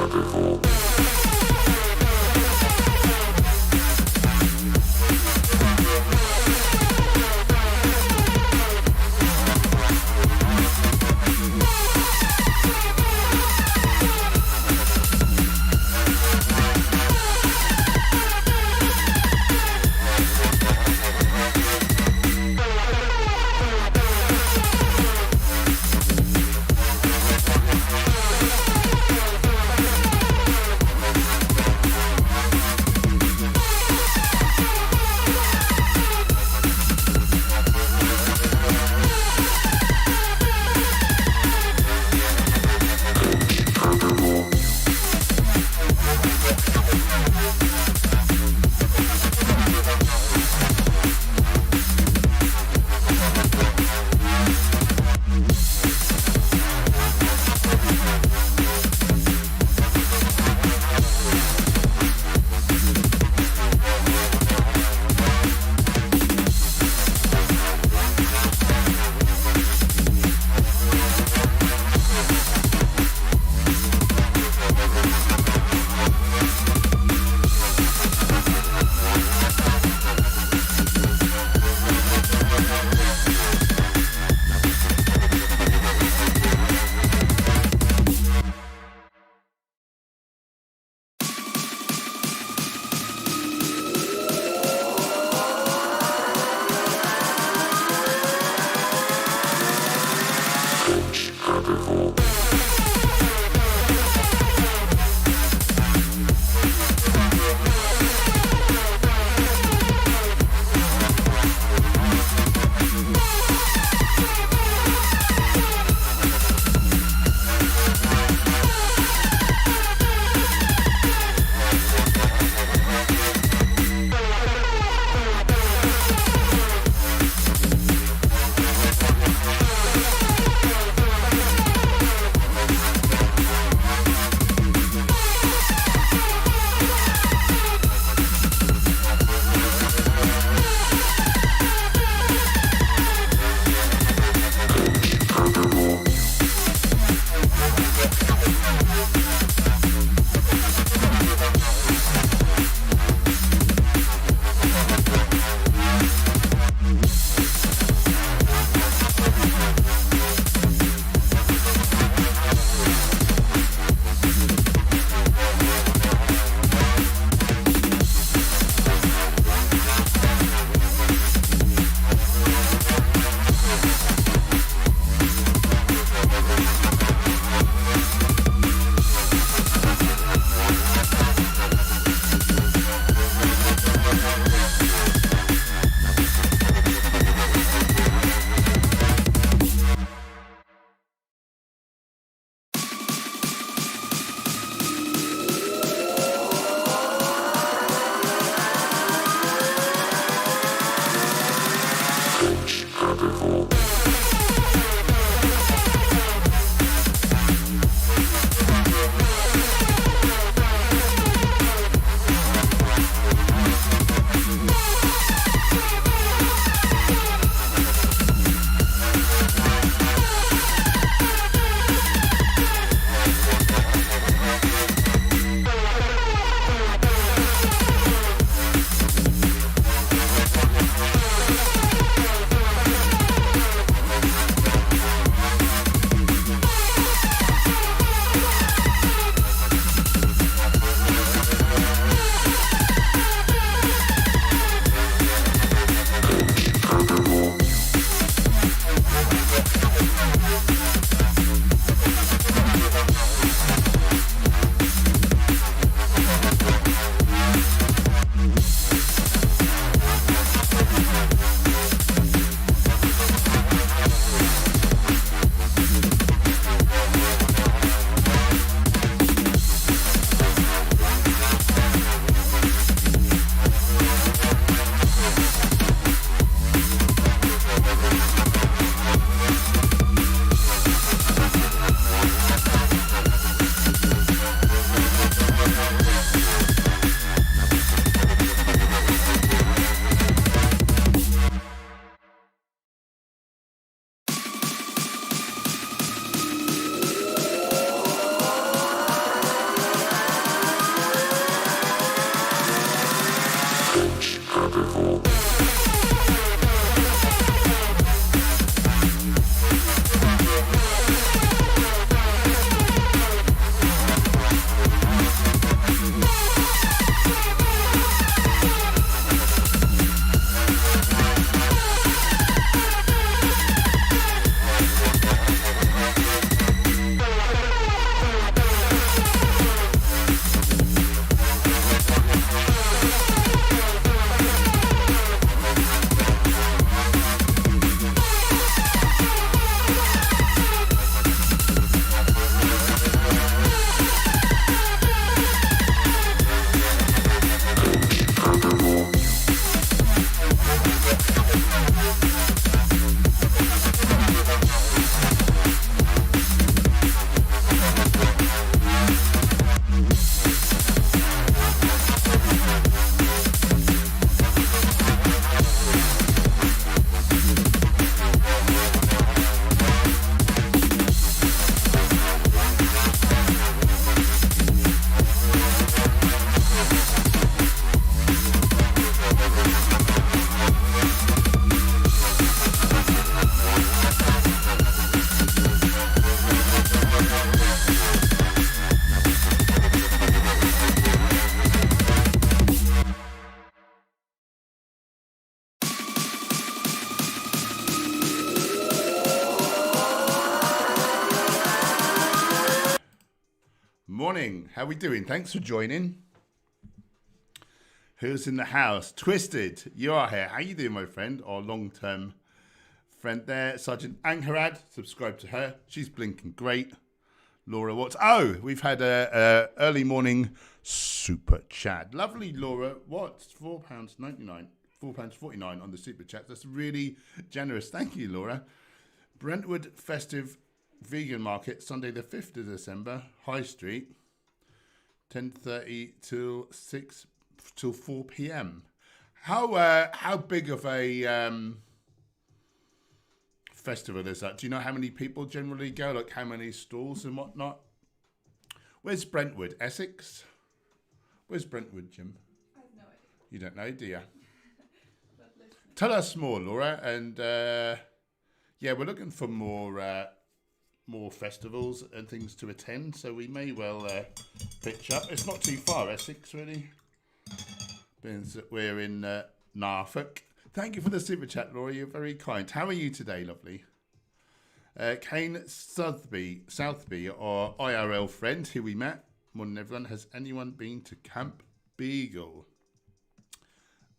Herbivore. morning. How we doing? Thanks for joining. Who's in the house? Twisted, you are here. How you doing, my friend? Our long-term friend there. Sergeant Angharad, subscribe to her. She's blinking great. Laura Watts. Oh, we've had a early morning super chat. Lovely Laura Watts, £4.99. £4.49 on the super chat. That's really generous. Thank you, Laura. Brentwood Festive Vegan Market, Sunday the 5th of December, High Street, 10:30 till 4 p.m. How big of a festival is that? Do you know how many people generally go? Like how many stalls and whatnot? Where's Brentwood? Essex? Where's Brentwood, Jim? I have no idea. You don't know, do you? Tell us more, Laura. And yeah, we're looking for more festivals and things to attend, so we may well pitch up. It's not too far, Essex, really. Means that we're in Norfolk. Thank you for the super chat, Laura. You're very kind. How are you today, lovely? Kane Southby, our IRL friend who we met. Morning, everyone. Has anyone been to Camp Beagle?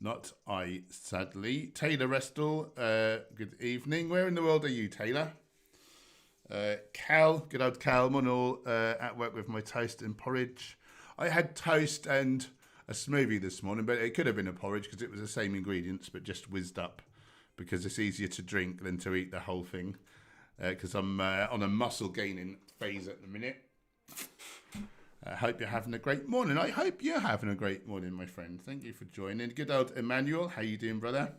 Not I, sadly. Taylor Restall, good evening. Where in the world are you, Taylor? Cal, good old Cal, morning all, at work with my toast and porridge. I had toast and a smoothie this morning, but it could have been a porridge because it was the same ingredients, but just whizzed up because it's easier to drink than to eat the whole thing. Because I'm on a muscle gaining phase at the minute. I hope you're having a great morning. I hope you're having a great morning, my friend. Thank you for joining. Good old Emmanuel, how you doing, brother?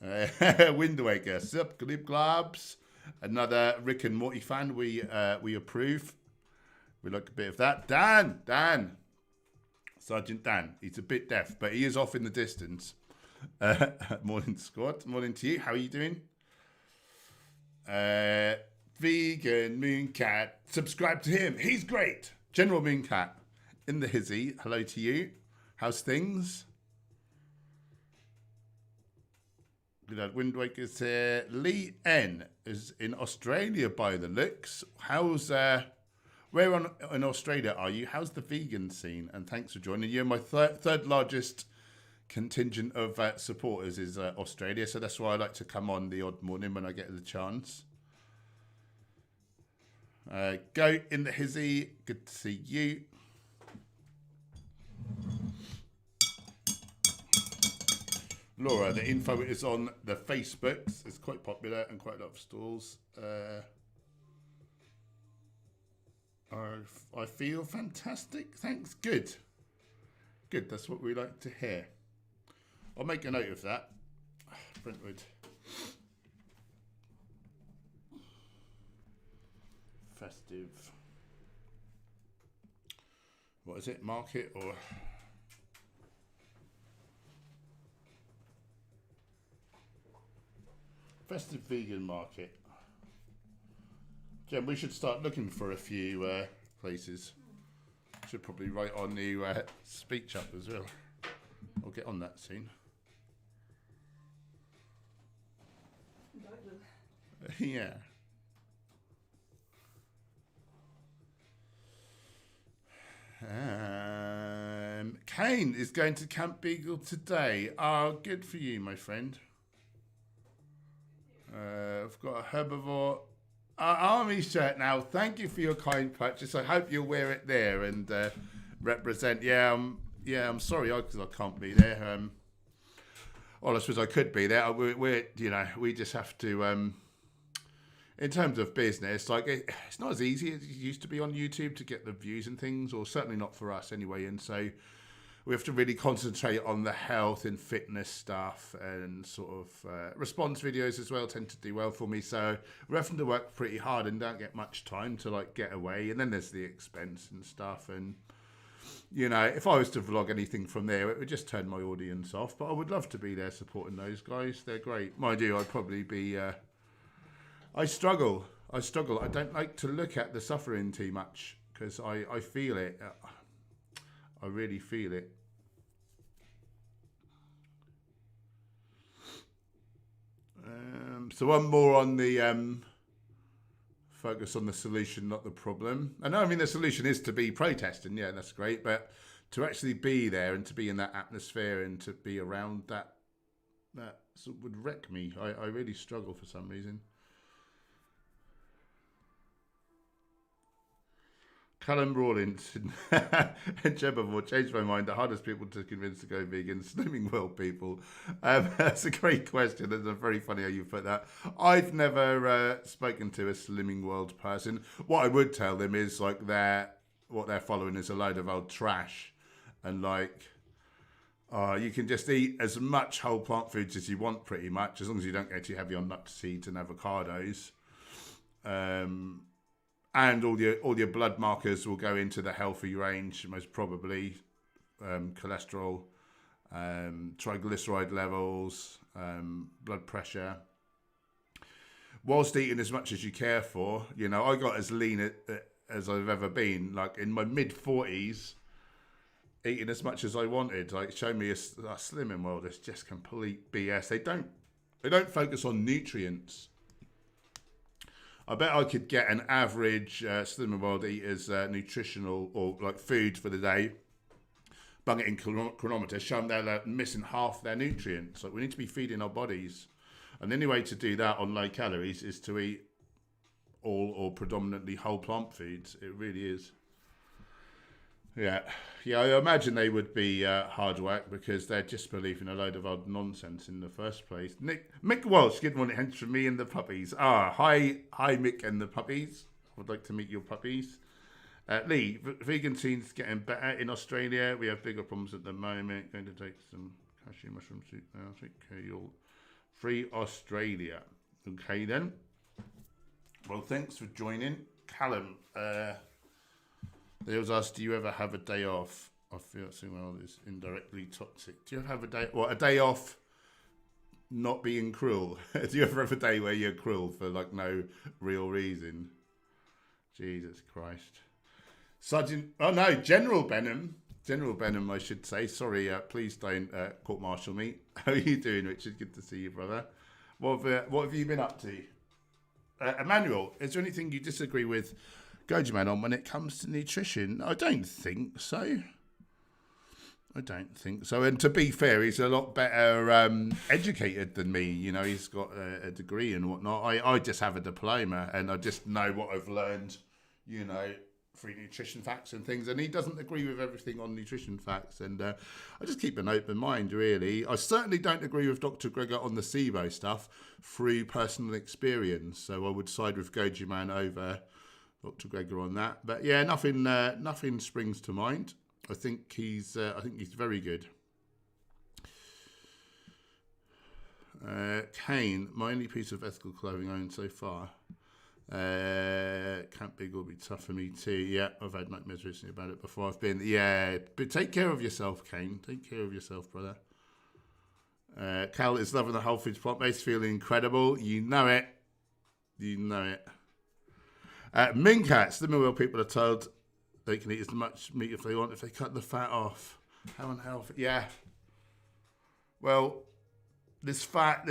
Wind Waker, sup, glib globs. Another Rick and Morty fan. We approve. We like a bit of that. Dan, Sergeant Dan. He's a bit deaf, but he is off in the distance. Morning, squad. Morning to you. How are you doing? Vegan Mooncat. Subscribe to him. He's great. General Mooncat in the hizzy. Hello to you. How's things? Good old Wind Waker's here. Lee N is in Australia by the looks. How's where in Australia are you? How's the vegan scene? And thanks for joining. You're my third largest contingent of supporters is Australia, so that's why I like to come on the odd morning when I get the chance. Go in the hizzy. Good to see you. Laura, the info is on the Facebooks. It's quite popular and quite a lot of stalls. I feel fantastic. Thanks. Good. That's what we like to hear. I'll make a note of that. Brentwood. Festive. What is it? Market or... Festive vegan market. Jem, we should start looking for a few places. Should probably write our new speech up as well. I'll get on that soon. Yeah. Kane is going to Camp Beagle today. Oh, good for you, my friend. I've got a herbivore army shirt now. Thank you for your kind purchase. I hope you'll wear it there and represent. Yeah, I'm sorry because I can't be there. Well, I suppose I could be there. We just have to. In terms of business, like it's not as easy as it used to be on YouTube to get the views and things, or certainly not for us anyway. And so we have to really concentrate on the health and fitness stuff, and sort of response videos as well tend to do well for me. So we're having to work pretty hard and don't get much time to like get away. And then there's the expense and stuff. And you know, if I was to vlog anything from there, it would just turn my audience off. But I would love to be there supporting those guys. They're great. Mind you, I'd probably be. I struggle. I don't like to look at the suffering too much because I feel it. I really feel it. So one more on the Focus on the solution, not the problem. And I mean, the solution is to be protesting. Yeah, that's great. But to actually be there and to be in that atmosphere and to be around that sort of would wreck me. I really struggle for some reason. Callum Rawlins and Gemma changed my mind. The hardest people to convince to go vegan, Slimming World people. That's a great question. It's very funny how you put that. I've never spoken to a Slimming World person. What I would tell them is like what they're following is a load of old trash, and like you can just eat as much whole plant foods as you want, pretty much, as long as you don't get too heavy on nuts, seeds, and avocados. And all your blood markers will go into the healthy range, most probably cholesterol, triglyceride levels, blood pressure. Whilst eating as much as you care for, you know, I got as lean as I've ever been. Like in my mid-40s, eating as much as I wanted. Like show me a Slimming World. It's just complete BS. They don't focus on nutrients. I bet I could get an average Slimming World eater's nutritional or like food for the day, bung it in chronometer, show them they're like, missing half their nutrients. Like we need to be feeding our bodies. And the only way to do that on low calories is to eat all or predominantly whole plant foods. It really is. Yeah, I imagine they would be hard work because they're just believing a load of old nonsense in the first place. Mick Walsh, good morning, Hench, from me and the puppies. Hi Mick and the puppies. I would like to meet your puppies. Lee, vegan scene's getting better in Australia. We have bigger problems at the moment. Going to take some cashew mushroom soup now. Okay, you'll free Australia. Okay then. Well, thanks for joining, Callum. They always ask, do you ever have a day off? I feel well is indirectly toxic. Do you ever have a day off not being cruel? Do you ever have a day where you're cruel for like no real reason? Jesus Christ. General Benham, I should say. Sorry, please don't court-martial me. How are you doing, Richard? Good to see you, brother. What have you been up to? Emmanuel, is there anything you disagree with Goji Man on when it comes to nutrition? I don't think so. And to be fair, he's a lot better educated than me. You know, he's got a degree and whatnot. I just have a diploma and I just know what I've learned, you know, through nutrition facts and things. And he doesn't agree with everything on nutrition facts. And I just keep an open mind, really. I certainly don't agree with Dr. Gregor on the SIBO stuff through personal experience. So I would side with Goji Man over Dr. Gregor on that, but yeah, nothing springs to mind. I think he's very good. Kane, my only piece of ethical clothing owned so far. Camp Big will be tough for me too. Yeah, I've had nightmares recently about it before. But take care of yourself, Kane. Take care of yourself, brother. Cal is loving the whole foods plant-based, feeling incredible. You know it. Minkat, Slimming World people are told they can eat as much meat if they want if they cut the fat off. How unhealthy. Yeah. Well, there's fat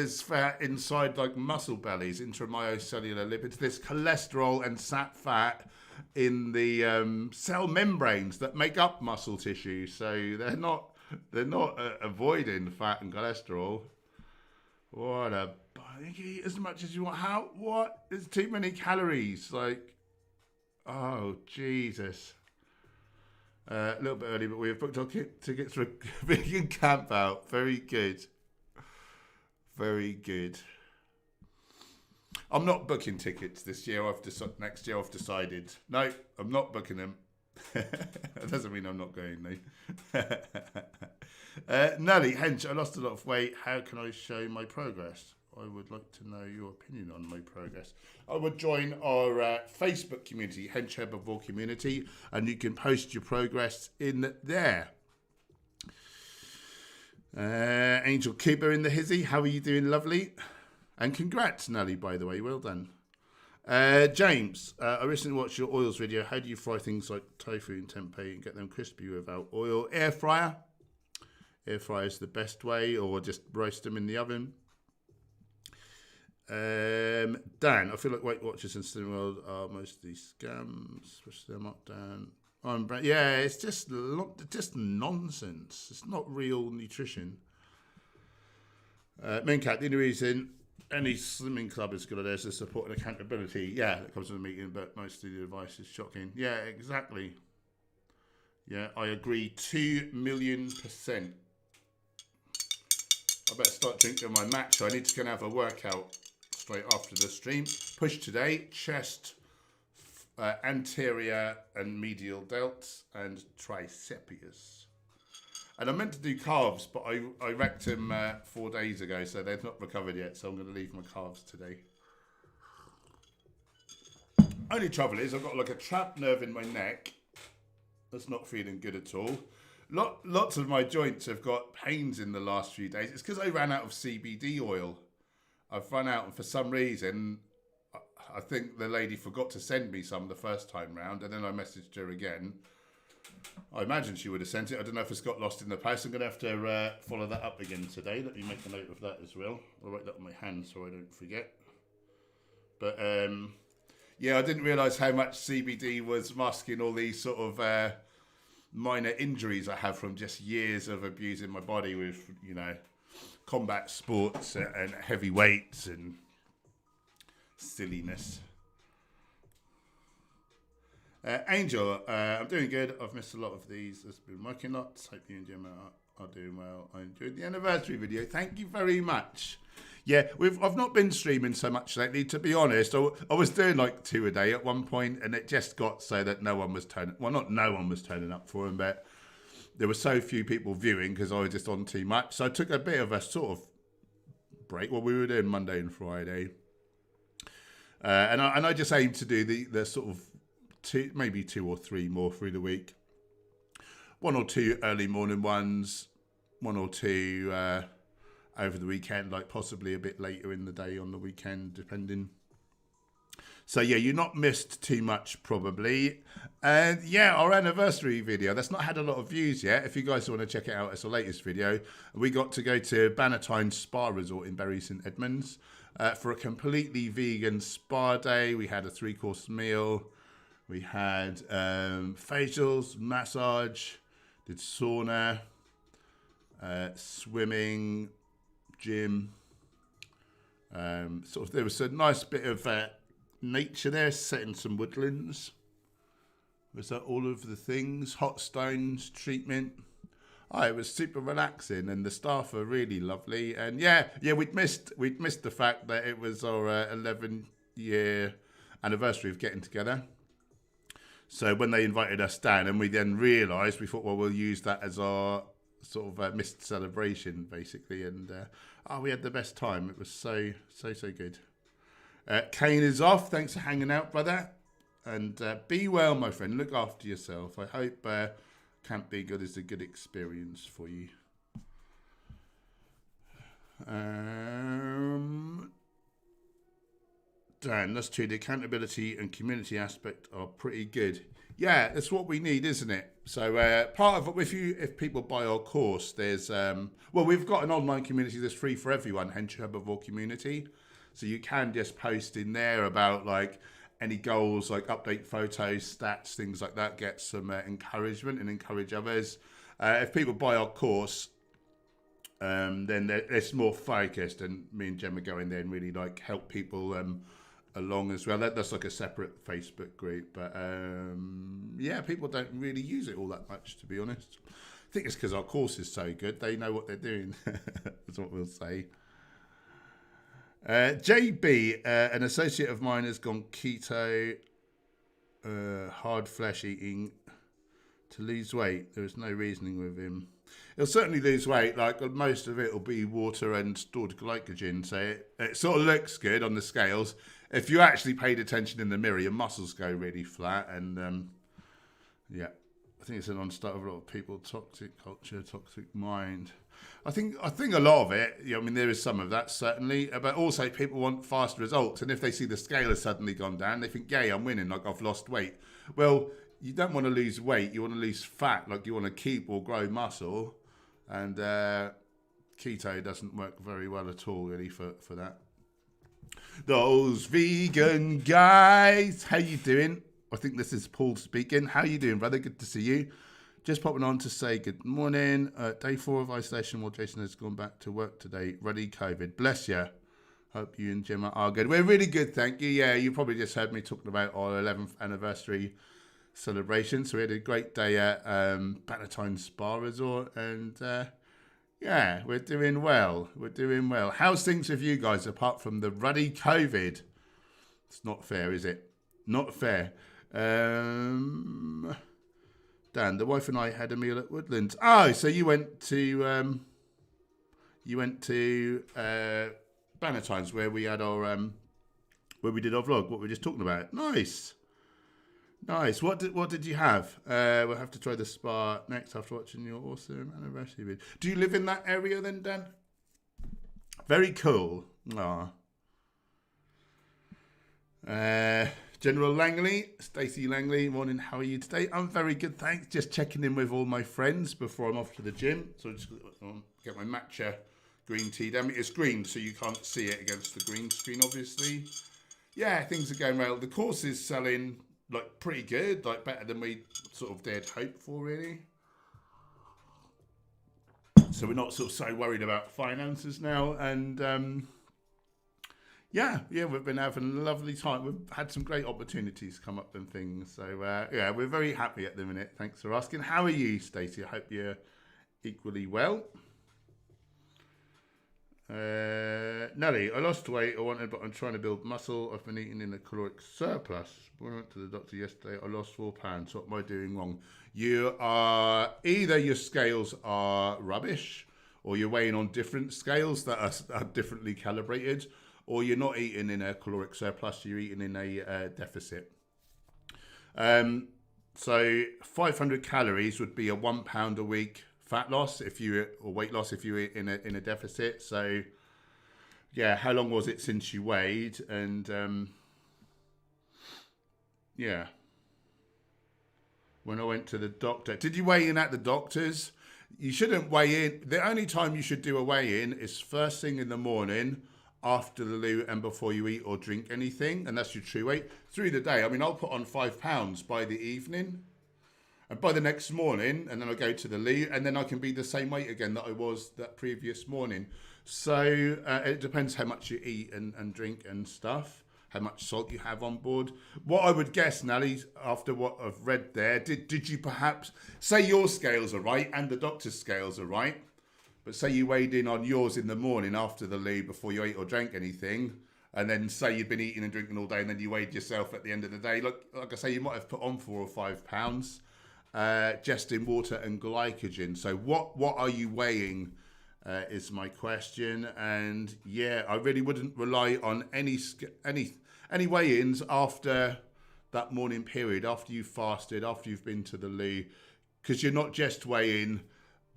inside like muscle bellies, intramyocellular lipids. There's cholesterol and fat in the cell membranes that make up muscle tissue. So they're not avoiding fat and cholesterol. You can eat as much as you want. What? There's too many calories. Like, oh, Jesus. A little bit early, but we have booked our tickets for a vegan camp out. Very good. Very good. I'm not booking tickets this year. Next year I've decided. No, I'm not booking them. That doesn't mean I'm not going, though. Nelly, Hench, I lost a lot of weight. How can I show my progress? I would like to know your opinion on my progress. I would join our Facebook community, Hench Herbivore community, and you can post your progress in there. Angel Keeper in the hizzy, how are you doing? Lovely. And congrats, Nelly, by the way. Well done. James, I recently watched your oils video. How do you fry things like tofu and tempeh and get them crispy without oil? Air fryer. Air fryer is the best way, or just roast them in the oven. Dan, I feel like Weight Watchers and Slim World are mostly scams. Push them up, Dan. Yeah, it's just nonsense. It's not real nutrition. Mincat, the only reason any slimming club is good at this is support and accountability. Yeah, that comes from the meeting, but mostly the advice is shocking. Yeah, exactly. Yeah, I agree 2,000,000%. I better start drinking my matcha. I need to go and have a workout straight after the stream. Push today, chest, anterior and medial delts, and triceps. And I meant to do calves, but I wrecked them 4 days ago, so they've not recovered yet, so I'm going to leave my calves today. Only trouble is I've got like a trapped nerve in my neck that's not feeling good at all. Lots of my joints have got pains in the last few days. It's because I ran out of CBD oil. I've run out, and for some reason, I think the lady forgot to send me some the first time round, and then I messaged her again. I imagine she would have sent it. I don't know if it's got lost in the post. I'm going to have to follow that up again today. Let me make a note of that as well. I'll write that on my hand so I don't forget. But yeah, I didn't realise how much CBD was masking all these sort of minor injuries I have from just years of abusing my body with, you know, combat sports and heavy weights and silliness. Angel, I'm doing good. I've missed a lot of these. It's been working lots. Hope you and Gemma are doing well. I enjoyed the anniversary video. Thank you very much. Yeah, I've not been streaming so much lately, to be honest. I was doing like 2 a day at one point, and it just got so that no one was turning. Well, not no one was turning up for them, but there were so few people viewing because I was just on too much. So I took a bit of a sort of break. Well, we were doing Monday and Friday, and I just aimed to do the sort of maybe 2 or 3 more through the week. 1 or 2 early morning ones, 1 or 2 over the weekend, like possibly a bit later in the day on the weekend, depending. So yeah, you're not missed too much probably. And yeah, our anniversary video, that's not had a lot of views yet. If you guys want to check it out, it's our latest video. We got to go to Bannatyne Spa Resort in Bury St Edmunds for a completely vegan spa day. We had a 3-course meal. We had facials, massage, did sauna, swimming, gym. Sort of, there was a nice bit of nature there, set in some woodlands. Was that all of the things? Hot stones, treatment. Oh, it was super relaxing, and the staff are really lovely. And yeah, we'd missed the fact that it was our 11-year anniversary of getting together. So when they invited us down, and we then realised, we thought, well, we'll use that as our sort of missed celebration, basically. And we had the best time. It was so good. Kane is off. Thanks for hanging out, brother. And be well, my friend. Look after yourself. I hope Camp Be Good is a good experience for you. Dan, that's true. The accountability and community aspect are pretty good. Yeah, that's what we need, isn't it? So part of it, if people buy our course, there's we've got an online community that's free for everyone, Hench Herbivore community. So you can just post in there about like any goals, like update photos, stats, things like that. Get some encouragement and encourage others. If people buy our course, then it's more focused, and me and Gemma go in there and really like help people along as well. That's like a separate Facebook group, but yeah, people don't really use it all that much, to be honest. I think it's because our course is so good. They know what they're doing. That's what we'll say. JB, an associate of mine, has gone keto, hard flesh eating to lose weight. There is no reasoning with him. He'll certainly lose weight. Like most of it will be water and stored glycogen, so it sort of looks good on the scales. If you actually paid attention in the mirror, your muscles go really flat, and yeah, I think it's a non-starter of a lot of people. Toxic culture, toxic mind. I think a lot of it, I mean, there is some of that, certainly, but also people want fast results, and if they see the scale has suddenly gone down, they think, yay, I'm winning, like I've lost weight. Well, you don't want to lose weight, you want to lose fat, like you want to keep or grow muscle, and keto doesn't work very well at all, really, for that. Those vegan guys. How you doing? I think this is Paul speaking. How you doing, brother? Good to see you. Just popping on to say good morning. Day 4 of isolation while Jason has gone back to work today. Ready COVID. Bless you. Hope you and Gemma are good. We're really good, thank you. Yeah, you probably just heard me talking about our 11th anniversary celebration. So we had a great day at Bannatyne Spa Resort. And yeah, we're doing well. We're doing well. How's things with you guys apart from the ruddy COVID? It's not fair, is it? Not fair. Dan, the wife and I had a meal at Woodlands. Oh, so you went to Bannatyne's where we had our where we did our vlog. What we were just talking about. Nice. What did you have? We'll have to try the spa next after watching your awesome anniversary video. Do you live in that area then, Dan? Very cool. General Langley, Stacey Langley, morning, how are you today? I'm very good, thanks. Just checking in with all my friends before I'm off to the gym. So just get my matcha green tea down. It's green, so you can't see it against the green screen, obviously. Yeah, things are going well. The course is selling, like, pretty good, like, better than we sort of dared hope for, really. So we're not sort of so worried about finances now, and yeah, we've been having a lovely time. We've had some great opportunities come up and things. So, yeah, we're very happy at the minute. Thanks for asking. How are you, Stacey? I hope you're equally well. Nelly, I lost weight but I'm trying to build muscle. I've been eating in a caloric surplus. When I went to the doctor yesterday, I lost 4 pounds. What am I doing wrong? You are either your scales are rubbish or you're weighing on different scales that are differently calibrated, or you're not eating in a caloric surplus, you're eating in a deficit. So 500 calories would be a 1 pound a week fat loss or weight loss if you were in a deficit. So yeah, how long was it since you weighed? And yeah, when I went to the doctor, did you weigh in at the doctor's? You shouldn't weigh in. The only time you should do a weigh in is first thing in the morning, after the loo and before you eat or drink anything, and that's your true weight. Through the day, I mean, I'll put on 5 pounds by the evening, and by the next morning, and then I go to the loo, and then I can be the same weight again that I was that previous morning. So it depends how much you eat and drink and stuff, how much salt you have on board. What I would guess, Nelly, after what I've read there, did you perhaps say your scales are right and the doctor's scales are right? But say you weighed in on yours in the morning after the loo before you ate or drank anything, and then say you'd been eating and drinking all day, and then you weighed yourself at the end of the day. Like I say, you might have put on 4 or 5 pounds just in water and glycogen. So what are you weighing is my question. And yeah, I really wouldn't rely on any weigh-ins after that morning period, after you've fasted, after you've been to the loo, because you're not just weighing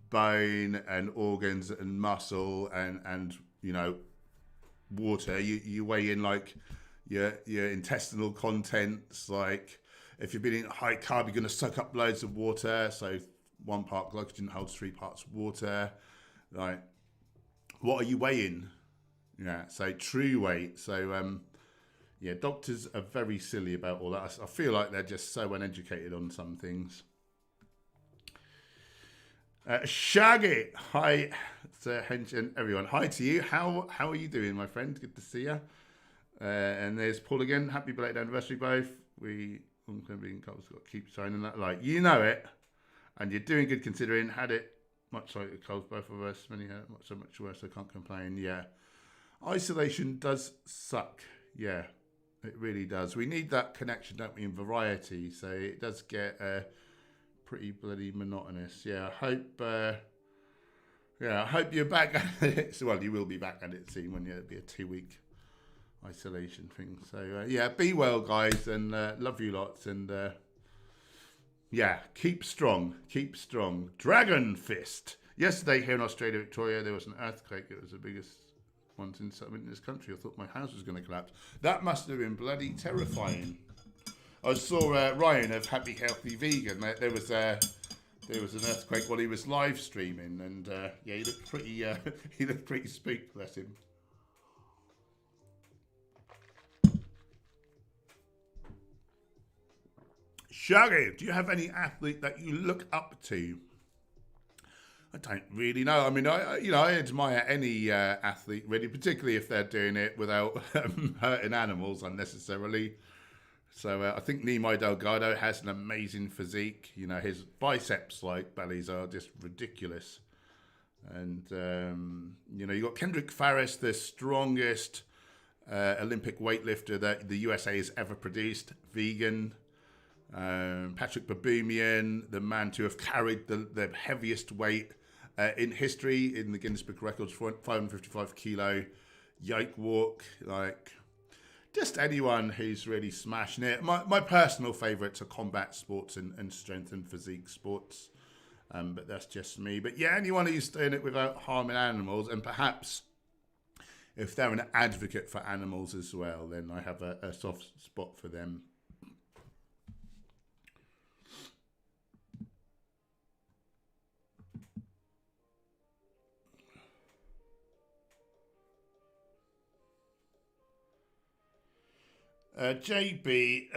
bone and organs and muscle and you know, water. You weigh in like your intestinal contents. Like if you've been eating high carb, you're going to suck up loads of water. So 1 part glycogen holds 3 parts water. Like, what are you weighing? Yeah, so true weight. So yeah, doctors are very silly about all that. I feel like they're just so uneducated on some things. Shaggy, hi to Hench and everyone. Hi to you. How are you doing, my friend? Good to see you. And there's Paul again. Happy belated anniversary, both. We got to keep shining that light. You know it, and you're doing good considering. Had it much like the cold, both of us. Many so much worse. I can't complain. Yeah, isolation does suck. Yeah, it really does. We need that connection, don't we? In variety, so it does get pretty bloody monotonous. Yeah, I hope you're back at it. Well, you will be back at it soon when it'll be a 2-week isolation thing. So yeah, be well, guys, and love you lots. And yeah, keep strong. Dragon Fist. Yesterday here in Australia, Victoria, there was an earthquake. It was the biggest one since I've been in this country. I thought my house was going to collapse. That must have been bloody terrifying. I saw Ryan of Happy Healthy Vegan. There was an earthquake while he was live streaming, and yeah, he looked pretty spooked, bless him. Shaggy, do you have any athlete that you look up to? I don't really know. I mean, I admire any athlete really, particularly if they're doing it without hurting animals unnecessarily. So I think Nemo Delgado has an amazing physique. You know, his biceps like bellies are just ridiculous. And you know, you got Kendrick Farris, the strongest Olympic weightlifter that the USA has ever produced, vegan. Patrick Baboumian, the man to have carried the heaviest weight in history in the Guinness Book of Records, 555 kilo yoke walk. Like, just anyone who's really smashing it. My personal favourites are combat sports and strength and physique sports. But that's just me. But yeah, anyone who's doing it without harming animals, and perhaps if they're an advocate for animals as well, then I have a soft spot for them. JB,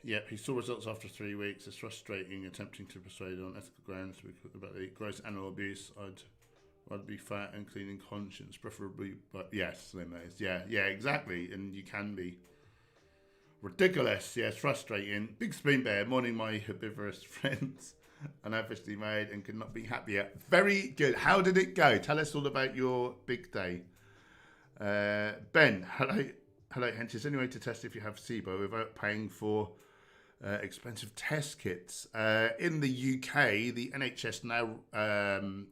yeah, he saw results after 3 weeks. It's frustrating attempting to persuade on ethical grounds about the gross animal abuse. I'd rather be fat and clean in conscience, preferably, but yes, slim as. Yeah, exactly, and you can be. Ridiculous, yes, frustrating. Big Spoon Bear, morning my herbivorous friends. Unofficially married and could not be happier. Very good. How did it go? Tell us all about your big day. Ben, hello, Hench. Is there any way to test if you have SIBO without paying for expensive test kits? In the UK, the NHS now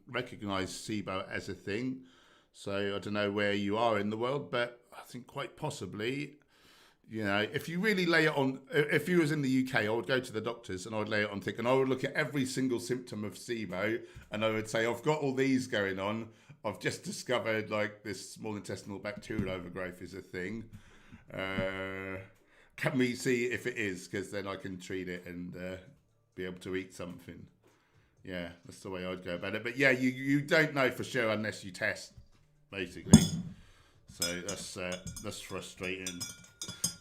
recognise SIBO as a thing. So I don't know where you are in the world, but I think quite possibly, you know, if you really lay it on, if you was in the UK, I would go to the doctors and I would lay it on thick and I would look at every single symptom of SIBO and I would say, I've got all these going on. I've just discovered like this small intestinal bacterial overgrowth is a thing. Can we see if it is? Because then I can treat it and be able to eat something. Yeah, that's the way I'd go about it. But yeah, you don't know for sure unless you test, basically. So that's frustrating.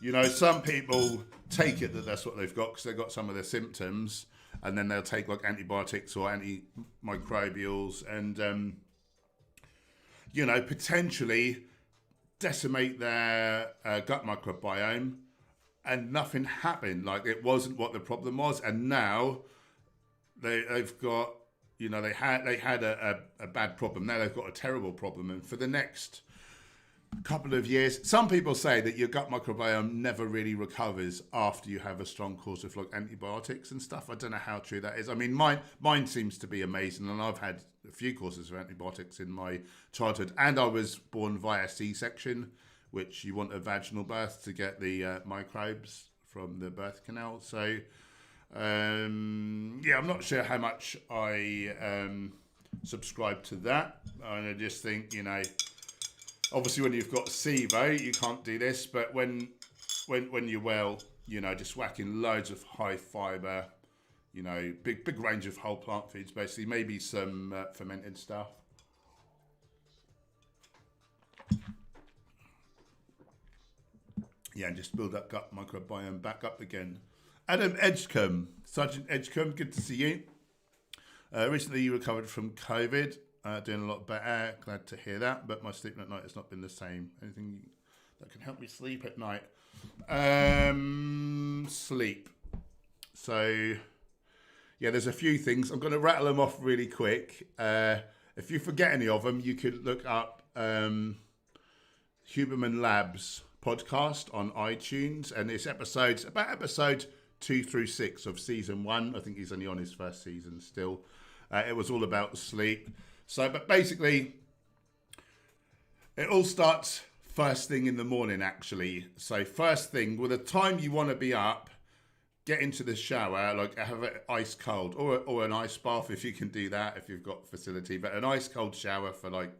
You know, some people take it that that's what they've got because they've got some of the symptoms, and then they'll take like antibiotics or antimicrobials, and you know, potentially decimate their gut microbiome, and nothing happened. Like, it wasn't what the problem was, and now they've got, you know, they had a bad problem. Now they've got a terrible problem, and for the next couple of years, some people say that your gut microbiome never really recovers after you have a strong course of like antibiotics and stuff. I don't know how true that is. I mean, mine seems to be amazing, and I've had a few courses of antibiotics in my childhood, and I was born via C-section, which you want a vaginal birth to get the microbes from the birth canal. So yeah, I'm not sure how much I subscribe to that. And I just think, you know, obviously when you've got SIBO, you can't do this, but when you're well, you know, just whacking loads of high fiber, you know, big range of whole plant foods, basically, maybe some fermented stuff. Yeah, and just build that gut microbiome back up again. Adam Edgecombe, Sergeant Edgecombe, good to see you. Recently you recovered from COVID, doing a lot better, glad to hear that, but my sleep at night has not been the same. Anything that can help me sleep at night? Sleep. So, yeah, there's a few things. I'm going to rattle them off really quick. If you forget any of them, you could look up Huberman Labs podcast on iTunes, and it's about episode 2 through 6 of season 1. I think he's only on his first season still. It was all about sleep. So, but basically, it all starts first thing in the morning, actually. So first thing, with the time you want to be up, get into the shower, like have it ice cold, or an ice bath if you can do that, if you've got facility, but an ice cold shower for like,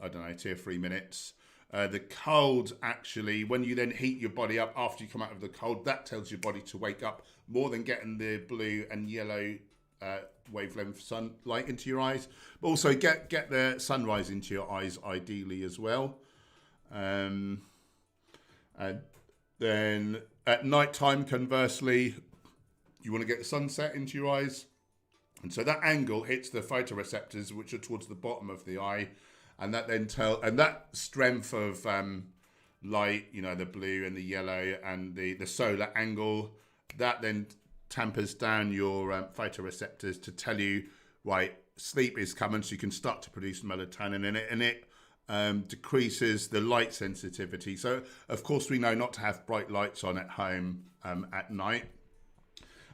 I don't know, 2 or 3 minutes. The cold, actually, when you then heat your body up after you come out of the cold, that tells your body to wake up more than getting the blue and yellow wavelength sunlight into your eyes. But also get the sunrise into your eyes, ideally, as well. And then at night time, conversely, you want to get the sunset into your eyes. And so that angle hits the photoreceptors, which are towards the bottom of the eye. And that then that strength of light, you know, the blue and the yellow and the solar angle, that then tampers down your photoreceptors to tell you, right, sleep is coming, so you can start to produce melatonin in it, and it decreases the light sensitivity. So, of course, we know not to have bright lights on at home at night.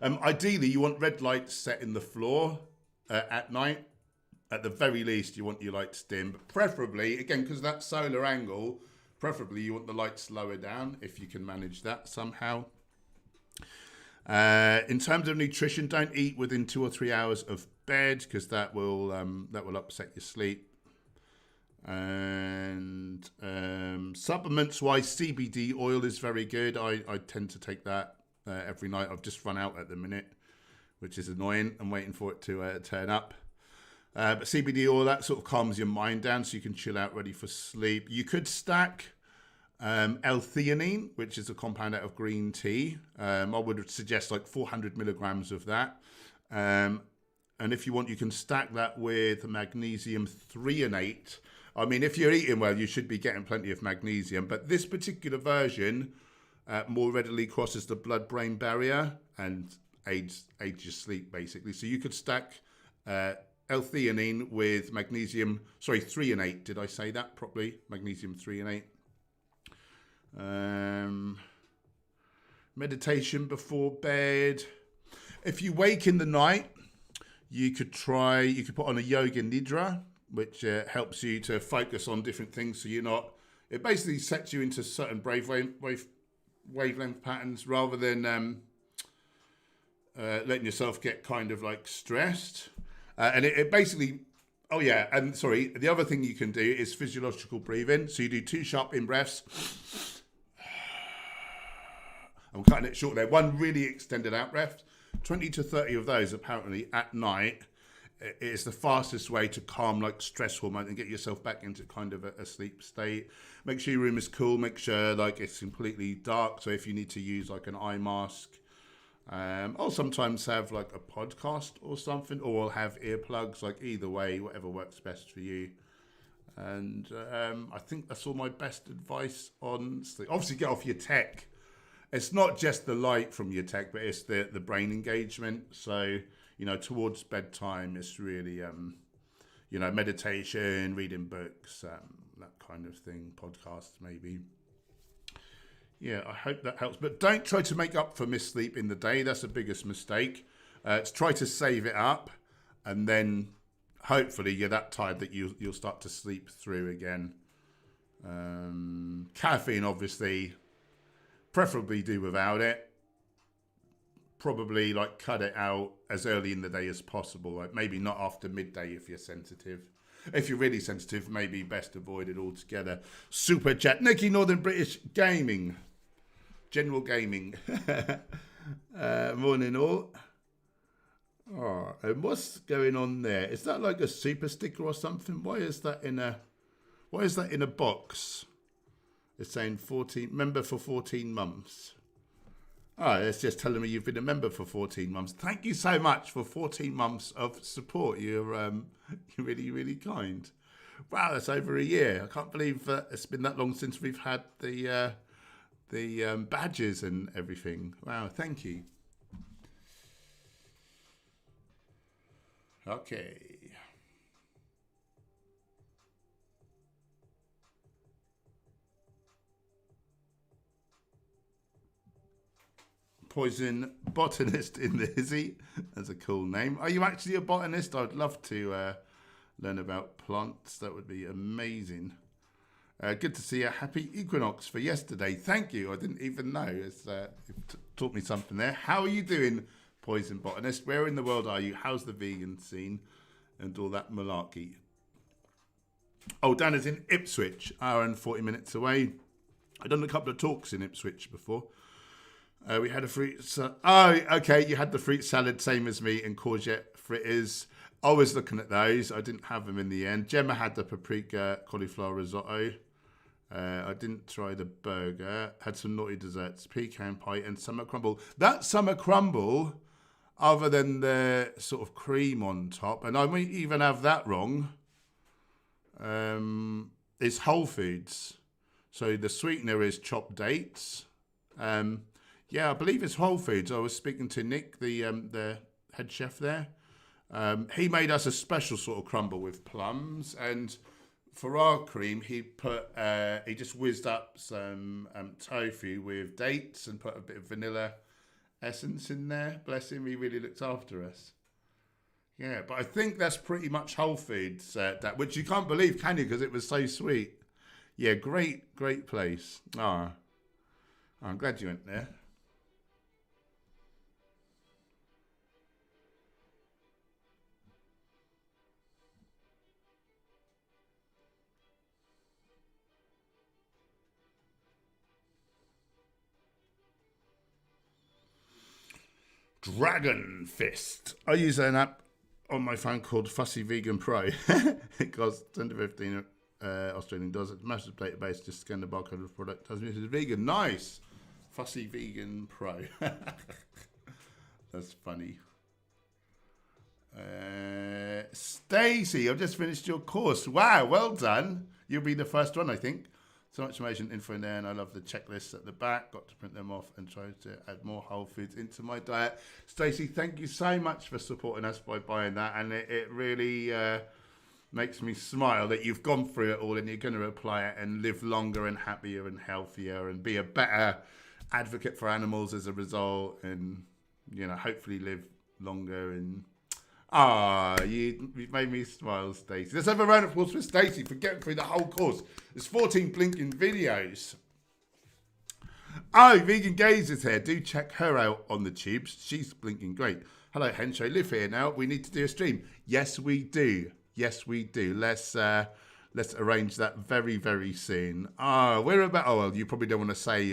Ideally, you want red lights set in the floor at night. At the very least, you want your lights dim, but preferably, again, because that solar angle, preferably you want the lights lower down if you can manage that somehow. In terms of nutrition, don't eat within 2 or 3 hours of bed, because that will upset your sleep. And supplements wise, CBD oil is very good. I tend to take that every night. I've just run out at the minute, which is annoying. I'm waiting for it to turn up. But CBD oil, that sort of calms your mind down so you can chill out ready for sleep. You could stack L-theanine, which is a compound out of green tea. I would suggest like 400 milligrams of that. And if you want, you can stack that with magnesium threonate. I mean, if you're eating well, you should be getting plenty of magnesium. But this particular version more readily crosses the blood-brain barrier and aids your sleep, basically. So you could stack L-theanine with magnesium, threonate. Did I say that properly? Magnesium threonate. Meditation before bed. If you wake in the night, you could put on a yoga nidra, which helps you to focus on different things. So it basically sets you into certain wavelength patterns rather than letting yourself get kind of like stressed. And it basically, the other thing you can do is physiological breathing. So you do 2 sharp in-breaths. I'm cutting it short there. 1 really extended out-breath. 20 to 30 of those apparently at night. It's the fastest way to calm like stress hormone and get yourself back into kind of a sleep state. Make sure your room is cool. Make sure like it's completely dark. So if you need to use like an eye mask, I'll sometimes have like a podcast or something, or I'll have earplugs. Like either way, whatever works best for you. And I think that's all my best advice on sleep. Obviously, get off your tech. It's not just the light from your tech, but it's the brain engagement. So, towards bedtime, it's really, meditation, reading books, that kind of thing, podcasts maybe. Yeah, I hope that helps. But don't try to make up for missed sleep in the day. That's the biggest mistake. Try to save it up, and then hopefully you're that tired that you'll start to sleep through again. Caffeine, obviously, preferably do without it. Probably like cut it out as early in the day as possible. Like maybe not after midday if you're sensitive. If you're really sensitive, maybe best avoid it altogether. Super chat. Nicky, Northern British Gaming. General Gaming. Morning all. Oh, and what's going on there? Is that like a super sticker or something? Why is that in a box? It's saying 14 member for 14 months. Oh, it's just telling me you've been a member for 14 months. Thank you so much for 14 months of support. You're really, really kind. Wow, that's over a year. I can't believe it's been that long since we've had the badges and everything. Wow, thank you. Okay. Poison botanist in the Hizzy. That's a cool name. Are you actually a botanist? I'd love to learn about plants. That would be amazing. Good to see a happy equinox for yesterday. Thank you. I didn't even know. It's taught me something there. How are you doing, Poison botanist? Where in the world are you? How's the vegan scene and all that malarkey? Oh, Dan is in Ipswich, hour and 40 minutes away. I've done a couple of talks in Ipswich before. We had a fruit salad. Oh, okay. You had the fruit salad, same as me, and courgette fritters. I was looking at those. I didn't have them in the end. Gemma had the paprika cauliflower risotto. I didn't try the burger. Had some naughty desserts, pecan pie and summer crumble. That summer crumble, other than the sort of cream on top, and I might even have that wrong, is whole foods. So the sweetener is chopped dates. Yeah, I believe it's whole foods. I was speaking to Nick, the head chef there. He made us a special sort of crumble with plums, and for our cream, he just whizzed up some tofu with dates and put a bit of vanilla essence in there. Bless him, he really looked after us. Yeah, but I think that's pretty much whole foods, that, which you can't believe, can you? Because it was so sweet. Yeah, great place. I'm glad you went there. Dragon Fist. I use an app on my phone called Fussy Vegan Pro. It costs 10 to 15 Australian dollars. It's a massive database. Just scan the barcode of the product. Tells me it's vegan. Nice. Fussy Vegan Pro. That's funny. Stacey, I've just finished your course. Wow, well done. You'll be the first one, I think. So much information, info in there, and I love the checklists at the back. Got to print them off and try to add more whole foods into my diet. Stacey, thank you so much for supporting us by buying that, and it really makes me smile that you've gone through it all and you're going to apply it and live longer and happier and healthier and be a better advocate for animals as a result, and hopefully live longer. And you've made me smile, Stacey. Let's have a round of applause for Stacey for getting through the whole course. There's 14 blinking videos. Vegan Gaze is here. Do check her out on the tubes. She's blinking great. Hello, Hench. I live here now. We need to do a stream. Yes, we do. Let's arrange that very, very soon. We're about. Oh well, you probably don't want to say.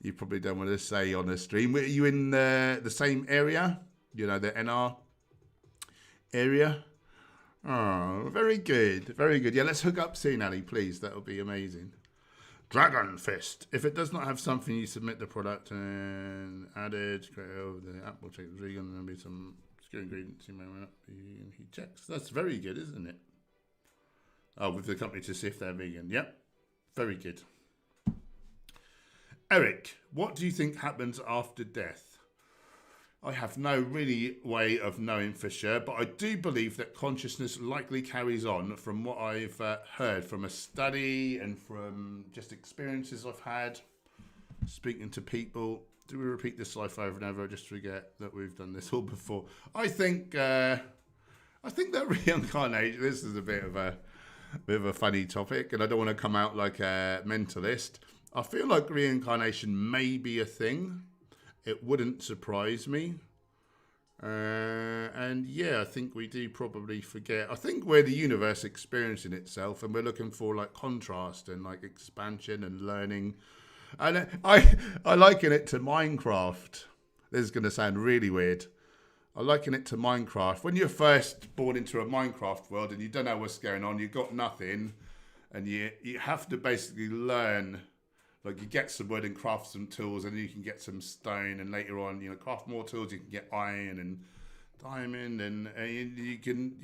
You probably don't want to say on the stream. Are you in the same area? The NR area. Oh, very good. Yeah, let's hook up soon, Ali, please. That would be amazing. Dragon Fist. If it does not have something, you submit the product and added. The app will check the vegan and there'll be some obscure ingredients you may not be vegan. He checks. That's very good, isn't it? With the company to see if they're vegan. Yep. Very good. Eric, what do you think happens after death? I have no really way of knowing for sure, but I do believe that consciousness likely carries on from what I've heard from a study and from just experiences I've had speaking to people. Do we repeat this life over and over? Just forget that we've done this all before. I think that reincarnation. This is a bit of a funny topic, and I don't want to come out like a mentalist. I feel like reincarnation may be a thing. It wouldn't surprise me. And yeah, I think we do probably forget. I think we're the universe experiencing itself, and we're looking for like contrast and like expansion and learning. And I liken it to Minecraft. This is going to sound really weird. I liken it to Minecraft. When you're first born into a Minecraft world and you don't know what's going on, you've got nothing, and you have to basically learn. Like you get some wood and craft some tools, and you can get some stone, and later on, craft more tools. You can get iron and diamond, and you can,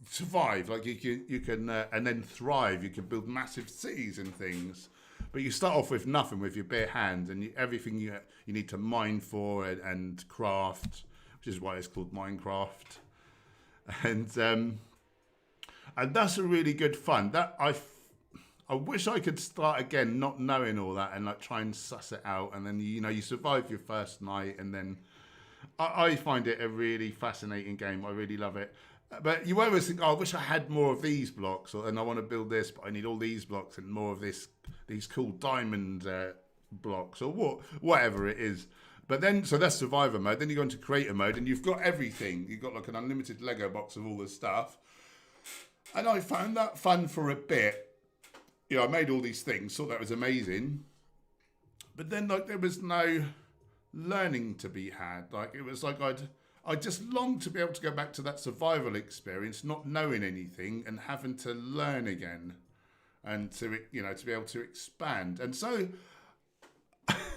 survive. Like you can, and then thrive. You can build massive cities and things. But you start off with nothing, with your bare hands, and everything you need to mine for and craft, which is why it's called Minecraft. And that's a really good fun. I wish I could start again not knowing all that and like try and suss it out, and then you survive your first night, and then I find it a really fascinating game. I really love it. But you always think, I wish I had more of these blocks, and I want to build this, but I need all these blocks and more of these cool diamond blocks, or whatever it is. But then, so that's survivor mode. Then you go into creator mode, and you've got everything. You've got like an unlimited Lego box of all this stuff. And I found that fun for a bit. I made all these things, thought that was amazing. But then like there was no learning to be had. Like it was like I just longed to be able to go back to that survival experience, not knowing anything and having to learn again, and to be able to expand. And so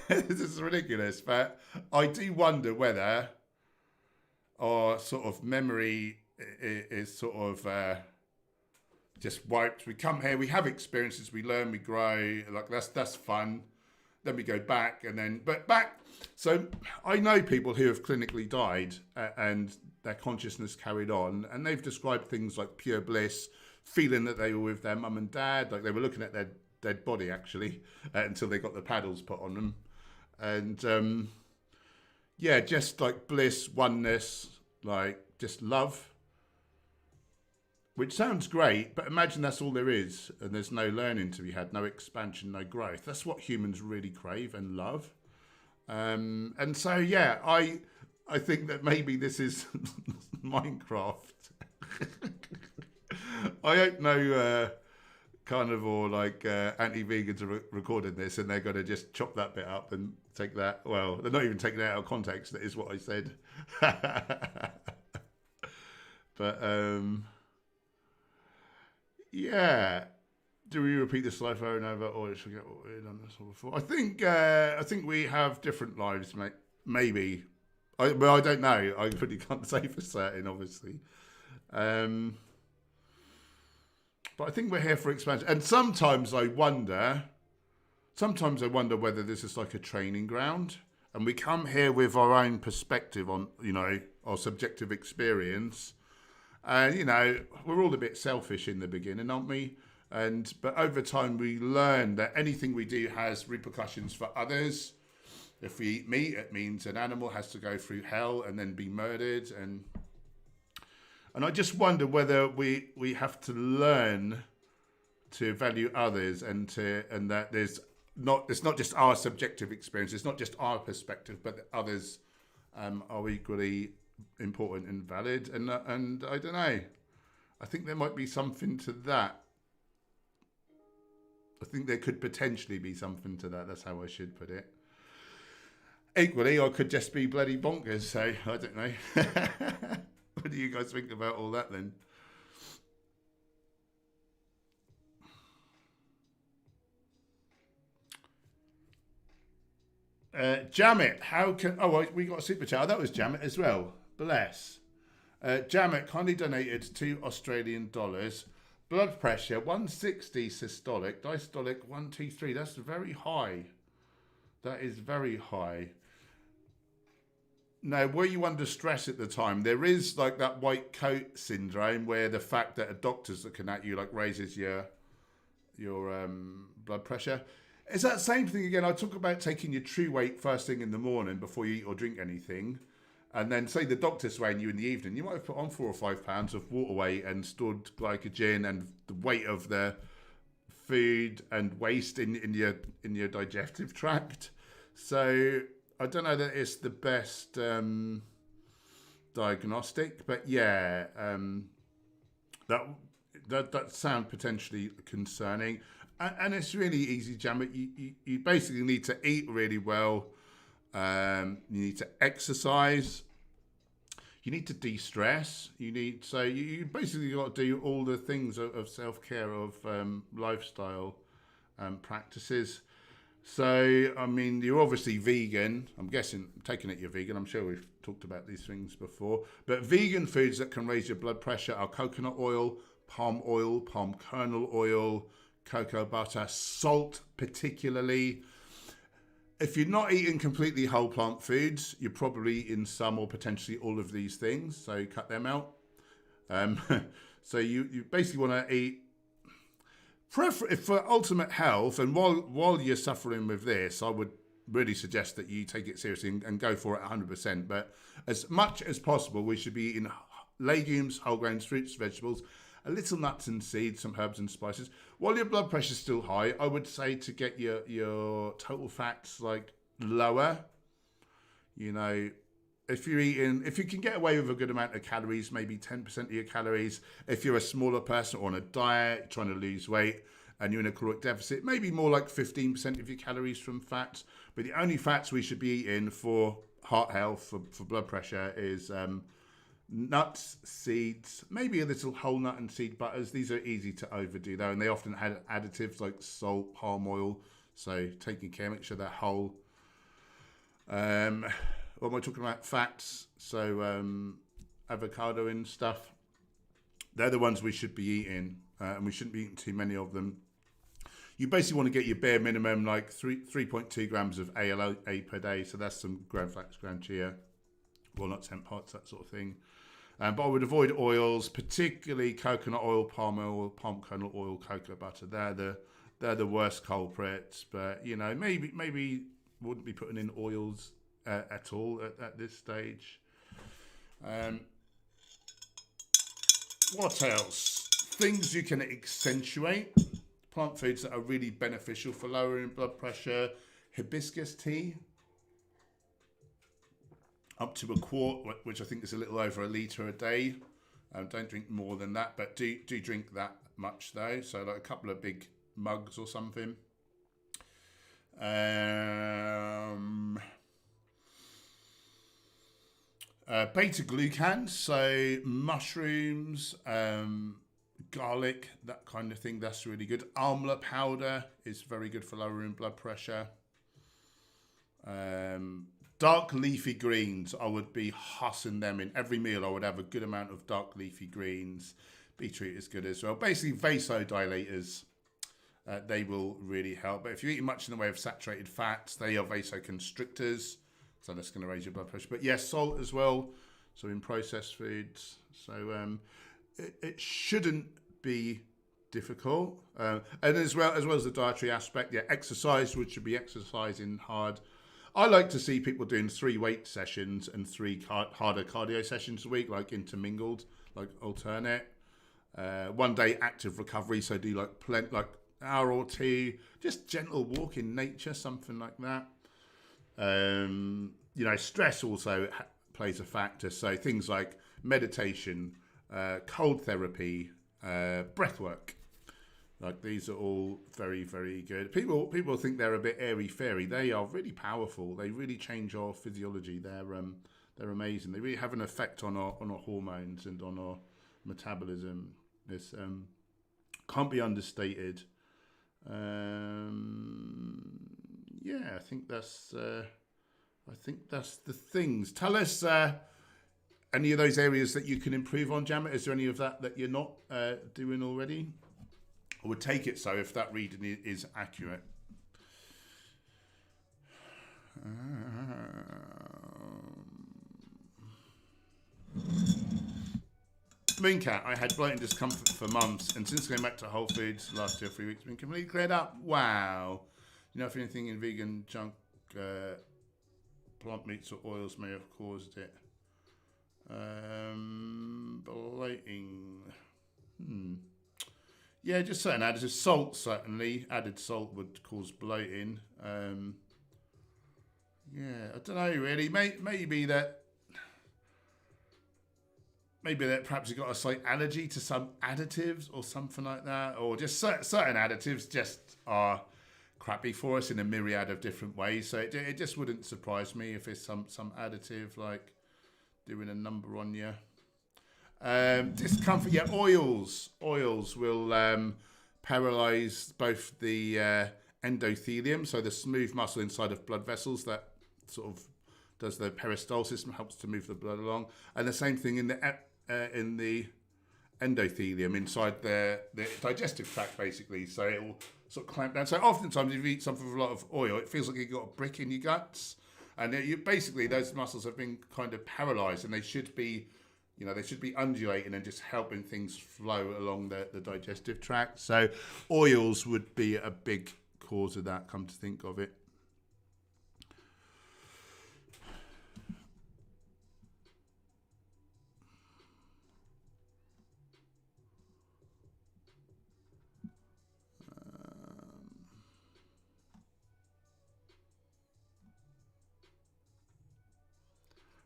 this is ridiculous, but I do wonder whether our sort of memory is sort of just wiped. We come here, we have experiences, we learn, we grow. Like that's fun. Then we go back, and then back. So I know people who have clinically died and their consciousness carried on, and they've described things like pure bliss, feeling that they were with their mum and dad, like they were looking at their dead body actually, until they got the paddles put on them, and yeah, just like bliss, oneness, like just love, which sounds great, but imagine that's all there is, and there's no learning to be had, no expansion, no growth. That's what humans really crave and love. And so, yeah, I think that maybe this is Minecraft. I hope no carnivore like anti-vegans are recording this, and they're going to just chop that bit up and take that. Well, they're not even taking it out of context. That is what I said. But yeah. Do we repeat this life over and over, or should we get what we've done this all before? I think we have different lives, mate. Maybe, but I don't know. I really can't say for certain, obviously. But I think we're here for expansion. And sometimes I wonder whether this is like a training ground, and we come here with our own perspective on, our subjective experience. And we're all a bit selfish in the beginning, aren't we? But over time we learn that anything we do has repercussions for others. If we eat meat, it means an animal has to go through hell and then be murdered. And I just wonder whether we have to learn to value others, and that it's not just our subjective experience, it's not just our perspective, but that others are equally important and valid. And I don't know. I think there might be something to that. I think there could potentially be something to that. That's how I should put it. Equally, I could just be bloody bonkers. So I don't know. What do you guys think about all that then? Jamit, how can... Oh, we got a super chat. Oh, that was Jamit as well. Bless. Jamit kindly donated $2 Australian. Blood pressure 160 systolic, diastolic 123. That's very high. That is very high. Now, were you under stress at the time? There is like that white coat syndrome, where the fact that a doctor's looking at you like raises your blood pressure. It's that same thing again. I talk about taking your true weight first thing in the morning before you eat or drink anything. And then say the doctor's weighing you in the evening, you might have put on 4 or 5 pounds of water weight and stored glycogen and the weight of the food and waste in your digestive tract. So I don't know that it's the best diagnostic, but yeah, that sounds potentially concerning. And it's really easy, Jamit. You basically need to eat really well. You need to exercise. You need to de-stress. You basically got to do all the things of self-care, of lifestyle practices. So, I mean, you're obviously vegan. I'm taking it you're vegan. I'm sure we've talked about these things before. But vegan foods that can raise your blood pressure are coconut oil, palm kernel oil, cocoa butter, salt particularly. If you're not eating completely whole plant foods, you're probably eating some or potentially all of these things, so cut them out. So you basically want to eat, for ultimate health, and while you're suffering with this, I would really suggest that you take it seriously and go for it 100%. But as much as possible, we should be eating legumes, whole grains, fruits, vegetables, a little nuts and seeds, some herbs and spices. While your blood pressure is still high, I would say to get your total fats like lower. If you can get away with a good amount of calories, maybe 10% of your calories. If you're a smaller person or on a diet, trying to lose weight, and you're in a caloric deficit, maybe more like 15% of your calories from fats. But the only fats we should be eating for heart health, for blood pressure, is nuts, seeds, maybe a little whole nut and seed butters. These are easy to overdo though, and they often have additives like salt, palm oil. So taking care, make sure they're whole. What am I talking about? Fats. So avocado and stuff. They're the ones we should be eating, and we shouldn't be eating too many of them. You basically want to get your bare minimum, like 3.2 grams of ALA per day. So that's some gram flax, gram chia, walnuts, hemp hearts, that sort of thing. But I would avoid oils, particularly coconut oil, palm kernel oil, cocoa butter. They're the worst culprits. But you know, maybe wouldn't be putting in oils at all at this stage. What else? Things you can accentuate. Plant foods that are really beneficial for lowering blood pressure. Hibiscus tea, up to a quart, which I think is a little over a litre a day. Don't drink more than that, but do drink that much though. So like a couple of big mugs or something. Beta glucans, so mushrooms, garlic, that kind of thing, that's really good. Amla powder is very good for lowering blood pressure. Dark leafy greens, I would be hussing them in every meal. I would have a good amount of dark leafy greens. Beetroot is good as well. Basically vasodilators, they will really help. But if you're eating much in the way of saturated fats, they are vasoconstrictors. So that's going to raise your blood pressure. But yes, salt as well. So in processed foods. So it shouldn't be difficult. And as well as the dietary aspect, yeah, exercise, which should be exercising hard. I like to see people doing 3 weight sessions and 3 harder cardio sessions a week, like intermingled, like alternate. 1 day active recovery, so do like an hour or 2, just gentle walk in nature, something like that. You know, stress also plays a factor. So things like meditation, cold therapy, breath work. Like these are all very, very good. People think they're a bit airy-fairy. They are really powerful. They really change our physiology. They're amazing. They really have an effect on our hormones and on our metabolism. This can't be understated. Yeah, I think that's the things. Tell us any of those areas that you can improve on, Gemma. Is there any of that you're not doing already? I would take it so if that reading is accurate. Mooncat, I had bloating discomfort for months, and since going back to Whole Foods last 2 or 3 weeks, been completely cleared up. Wow. You know if anything in vegan junk, plant meats or oils may have caused it. Bloating. Yeah, just certain additives. Salt, certainly. Added salt would cause bloating. Yeah, I don't know really. Maybe that perhaps you've got a slight allergy to some additives or something like that, or just certain additives just are crappy for us in a myriad of different ways. So it just wouldn't surprise me if it's some additive like doing a number on you. Discomfort, yeah, oils will paralyze both the endothelium, so the smooth muscle inside of blood vessels that sort of does the peristalsis and helps to move the blood along, and the same thing in the endothelium inside the digestive tract, basically. So it will sort of clamp down. So oftentimes if you eat something with a lot of oil, it feels like you've got a brick in your guts, and basically those muscles have been kind of paralyzed, and they should be undulating and just helping things flow along the digestive tract. So oils would be a big cause of that, come to think of it.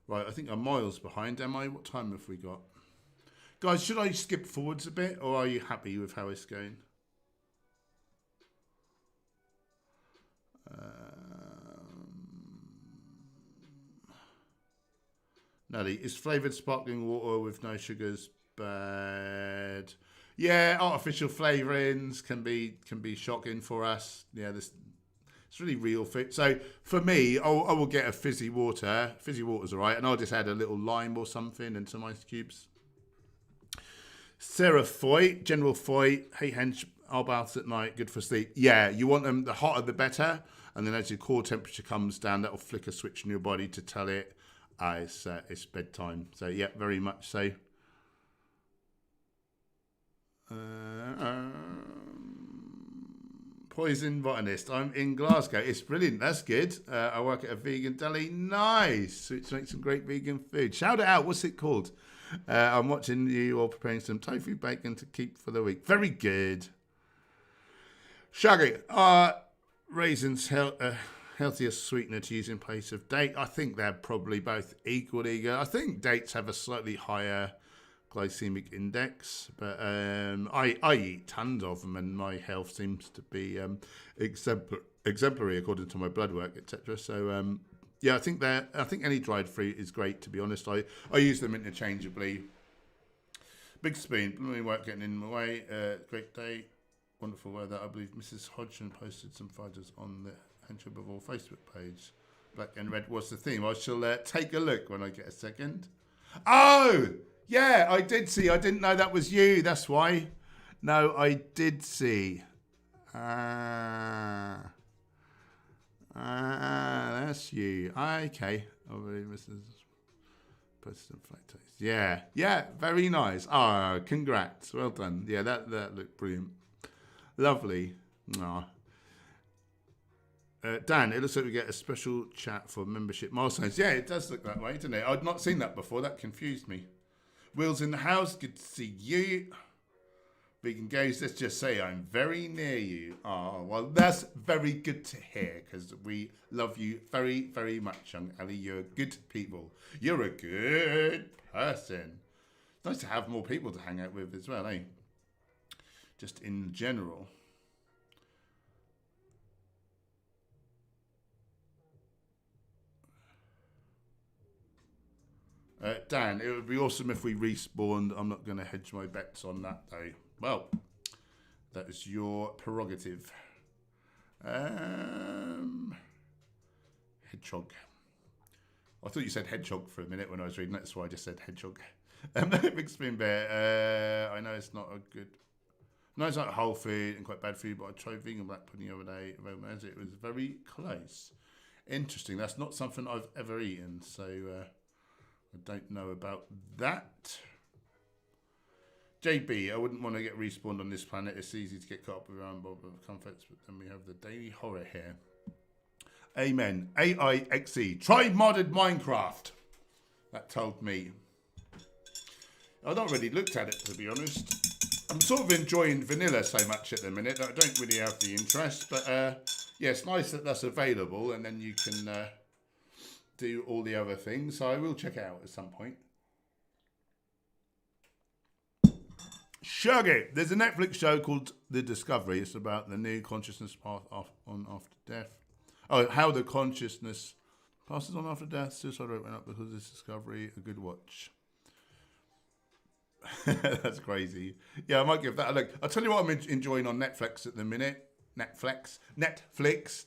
Right, I think I'm miles behind, am I? What time have we got? Guys, should I skip forwards a bit, or are you happy with how it's going? Nelly, is flavoured sparkling water with no sugars bad? Yeah, artificial flavourings can be shocking for us. Yeah, It's really real food. So for me, I will get a fizzy water. Fizzy water's all right. And I'll just add a little lime or something and some ice cubes. Sarah Foy, General Foy, hey Hench, our baths at night, good for sleep. Yeah, you want them, the hotter the better. And then as your core temperature comes down, that will flick a switch in your body to tell it it's bedtime. So yeah, very much so. Poison botanist. I'm in Glasgow. It's brilliant. That's good. I work at a vegan deli. Nice. Which makes some great vegan food. Shout it out. What's it called? I'm watching you all preparing some tofu bacon to keep for the week. Very good. Shaggy. Raisins, healthiest sweetener to use in place of date. I think they're probably both equally good. I think dates have a slightly higher glycemic index, but I eat tons of them, and my health seems to be exemplary according to my blood work, etc. So yeah, I think any dried fruit is great. To be honest, I use them interchangeably. Big spoon, blooming work getting in my way. Great day. Wonderful weather. I believe Mrs. Hodgson posted some photos on the Hench Herbivore Facebook page. Black and red was the theme. I shall take a look when I get a second. Oh, yeah, I did see. I didn't know that was you. That's why. No, I did see. That's you. Okay. I believe Mrs. posted some photos. Yeah, very nice. Oh, congrats. Well done. Yeah, that looked brilliant. Lovely. Dan, it looks like we get a special chat for membership milestones. Yeah, it does look that way, doesn't it? I'd not seen that before. That confused me. Will's in the house. Good to see you. Vegan Gaze, let's just say I'm very near you. Oh, well, that's very good to hear, because we love you very, very much, young Ali. You're good people. You're a good person. It's nice to have more people to hang out with as well, eh? Just in general. Dan, it would be awesome if we respawned. I'm not going to hedge my bets on that, though. Well, that is your prerogative. Hedgehog. I thought you said hedgehog for a minute when I was reading. That's why I just said hedgehog. Big Spoon Bear. I know it's not a good... No, it's not whole food and quite bad food, but I tried vegan black pudding the other day. It was very close. Interesting. That's not something I've ever eaten, so I don't know about that. JB, I wouldn't want to get respawned on this planet. It's easy to get caught up with around Bob of comforts, but then we have the daily horror here. Amen. AIXE. Try modded Minecraft. That told me. I've not really looked at it, to be honest. I'm sort of enjoying vanilla so much at the minute that I don't really have the interest. But yeah, it's nice that that's available, and then you can do all the other things. So I will check it out at some point. Shuggy. There's a Netflix show called The Discovery. It's about the new consciousness path on after death. Oh, how the consciousness passes on after death. Suicide rate went up because of this discovery. A good watch. That's crazy. Yeah, I might give that a look. I'll tell you what I'm enjoying on Netflix at the minute. Netflix.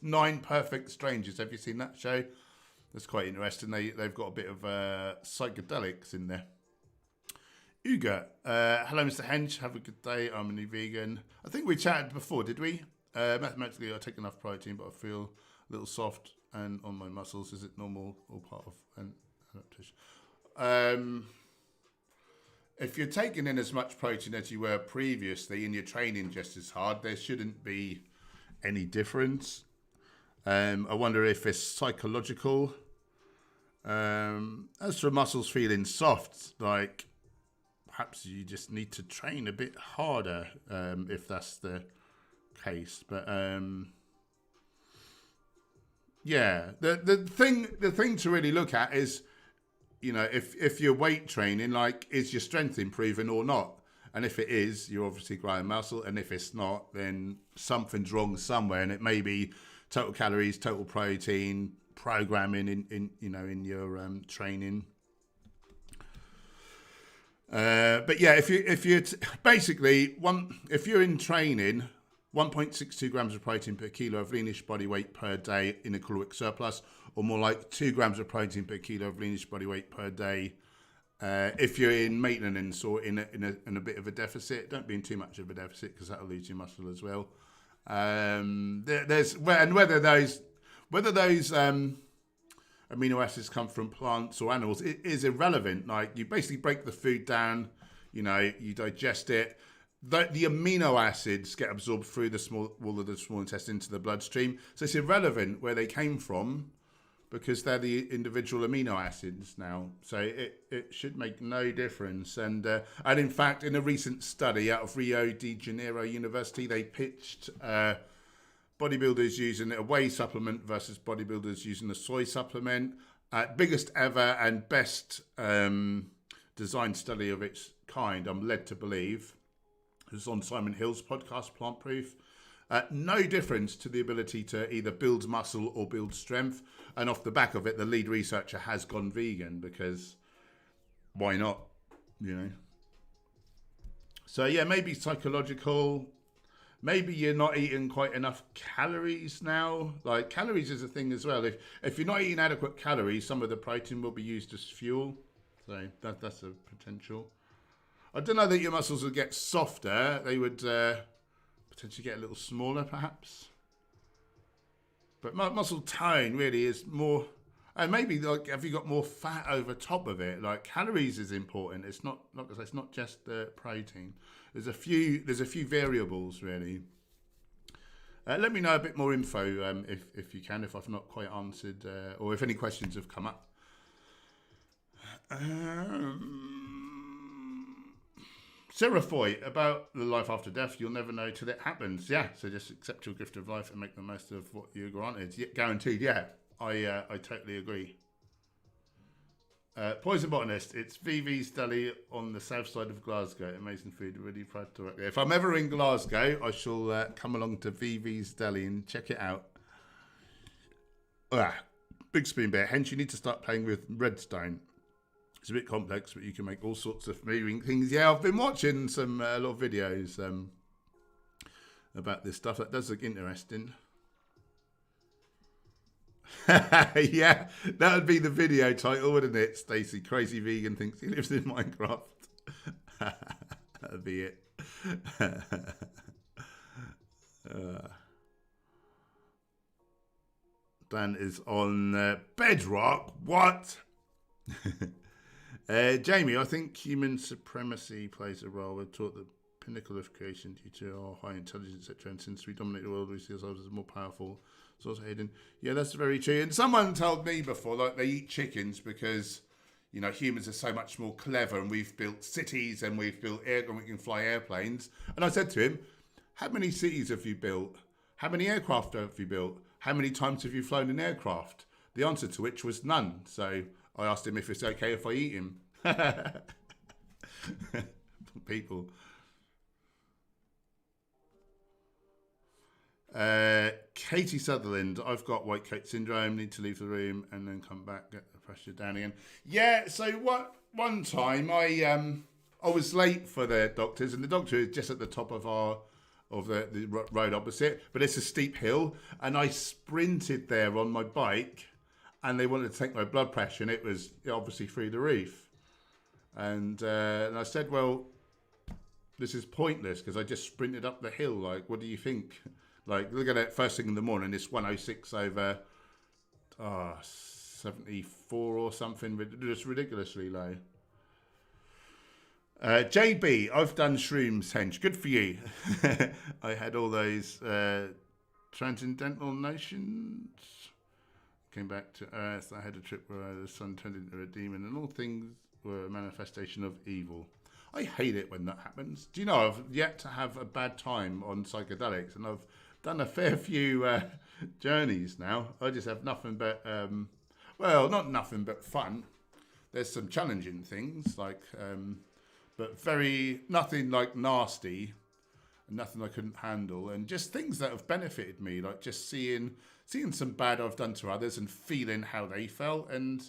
9 Perfect Strangers. Have you seen that show? That's quite interesting. They've got a bit of psychedelics in there. Uga. Hello, Mr. Hench. Have a good day. I'm a new vegan. I think we chatted before, did we? Mathematically, I take enough protein, but I feel a little soft and on my muscles. Is it normal or part of an adaptation? If you're taking in as much protein as you were previously and you're training just as hard, there shouldn't be any difference. I wonder if it's psychological. As for muscles feeling soft, like perhaps you just need to train a bit harder if that's the case. But yeah, the thing to really look at is, you know, if you're weight training, like, is your strength improving or not? And if it is, you're obviously growing muscle. And if it's not, then something's wrong somewhere. And it may be total calories, total protein, programming in your training. But yeah, if you're in training, 1.62 grams of protein per kilo of leanish body weight per day in a caloric surplus, or more like 2 grams of protein per kilo of leanish body weight per day if you're in maintenance or in a bit of a deficit. Don't be in too much of a deficit because that'll lose your muscle as well. There's and whether those amino acids come from plants or animals, it is irrelevant. Like, you basically break the food down, you digest it. The amino acids get absorbed through the wall of the small intestine into the bloodstream. So it's irrelevant where they came from because they're the individual amino acids now. So it should make no difference. And in fact, in a recent study out of Rio de Janeiro University, they pitched bodybuilders using a whey supplement versus bodybuilders using a soy supplement. Biggest ever and best designed study of its kind, I'm led to believe. It was on Simon Hill's podcast, Plant Proof. No difference to the ability to either build muscle or build strength. And off the back of it, the lead researcher has gone vegan because why not, So yeah, maybe psychological. Maybe you're not eating quite enough calories now. Like, calories is a thing as well. If you're not eating adequate calories, some of the protein will be used as fuel. So that's a potential. I don't know that your muscles would get softer. They would potentially get a little smaller, perhaps. But muscle tone really is more. And maybe, like, have you got more fat over top of it? Like, calories is important. It's not, like I say, it's not just the protein. There's a few variables really. Let me know a bit more info if you can, if I've not quite answered, or if any questions have come up. Sarah Foy, about the life after death, you'll never know till it happens. Yeah, so just accept your gift of life and make the most of what you're granted. Yeah, guaranteed, yeah. I totally agree. Poison Botanist, it's VV's Deli on the south side of Glasgow. Amazing food, really proud to work there. If I'm ever in Glasgow, I shall come along to VV's Deli and check it out. Big spoon bear. Hence, you need to start playing with redstone. It's a bit complex, but you can make all sorts of moving things. Yeah, I've been watching a lot of videos about this stuff. That does look interesting. Yeah, that would be the video title, wouldn't it, Stacey? Crazy vegan thinks he lives in Minecraft. That would be it. Dan is on Bedrock. What? Jamie, I think human supremacy plays a role. We're taught the pinnacle of creation due to our high intelligence, etc. And since we dominate the world, we see ourselves as more powerful. It's also hidden. Yeah, that's very true. And someone told me before, like, they eat chickens because, humans are so much more clever, and we've built cities and we've built and we can fly airplanes. And I said to him, how many cities have you built? How many aircraft have you built? How many times have you flown an aircraft? The answer to which was none. So I asked him if it's okay if I eat him. People. Katie Sutherland, I've got white coat syndrome, need to leave the room and then come back, get the pressure down again. Yeah, so one time I was late for the doctors, and the doctor is just at the top of the road opposite, but it's a steep hill, and I sprinted there on my bike, and they wanted to take my blood pressure, and it was obviously through the roof. And I said, well, this is pointless because I just sprinted up the hill. Like, what do you think? Like, look at it first thing in the morning. It's 106 over 74 or something. Just ridiculously low. JB, I've done shrooms, Hench. Good for you. I had all those transcendental notions. Came back to Earth. I had a trip where the sun turned into a demon, and all things were a manifestation of evil. I hate it when that happens. Do you know, I've yet to have a bad time on psychedelics, and I've done a fair few journeys now. I just have nothing but, well, not nothing but fun. There's some challenging things, like, but nothing like nasty, and nothing I couldn't handle, and just things that have benefited me, like just seeing some bad I've done to others and feeling how they felt, and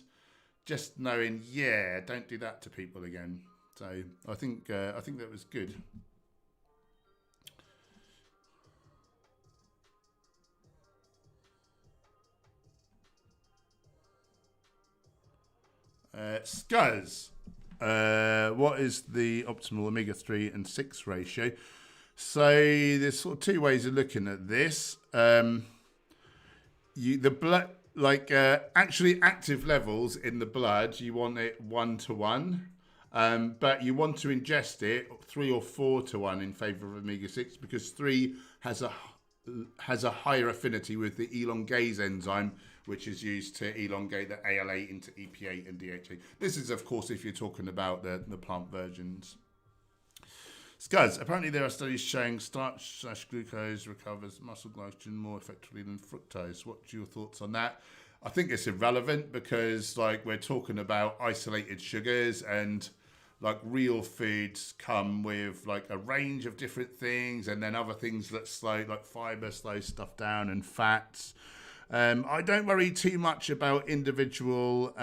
just knowing, yeah, don't do that to people again. So I think that was good. Scuzz, what is the optimal omega-3 and 6 ratio? So there's sort of two ways of looking at this. The blood, actually active levels in the blood, you want it 1-to-1, but you want to ingest it 3 or 4-to-1 in favour of omega-6 because 3 has a higher affinity with the elongase enzyme, which is used to elongate the ALA into EPA and DHA. This is, of course, if you're talking about the plant versions. Scuzz, apparently there are studies showing starch/glucose recovers muscle glycogen more effectively than fructose. What's your thoughts on that? I think it's irrelevant because, we're talking about isolated sugars and, real foods come with, a range of different things and then other things that slow, fibre, slow stuff down and fats. I don't worry too much about individual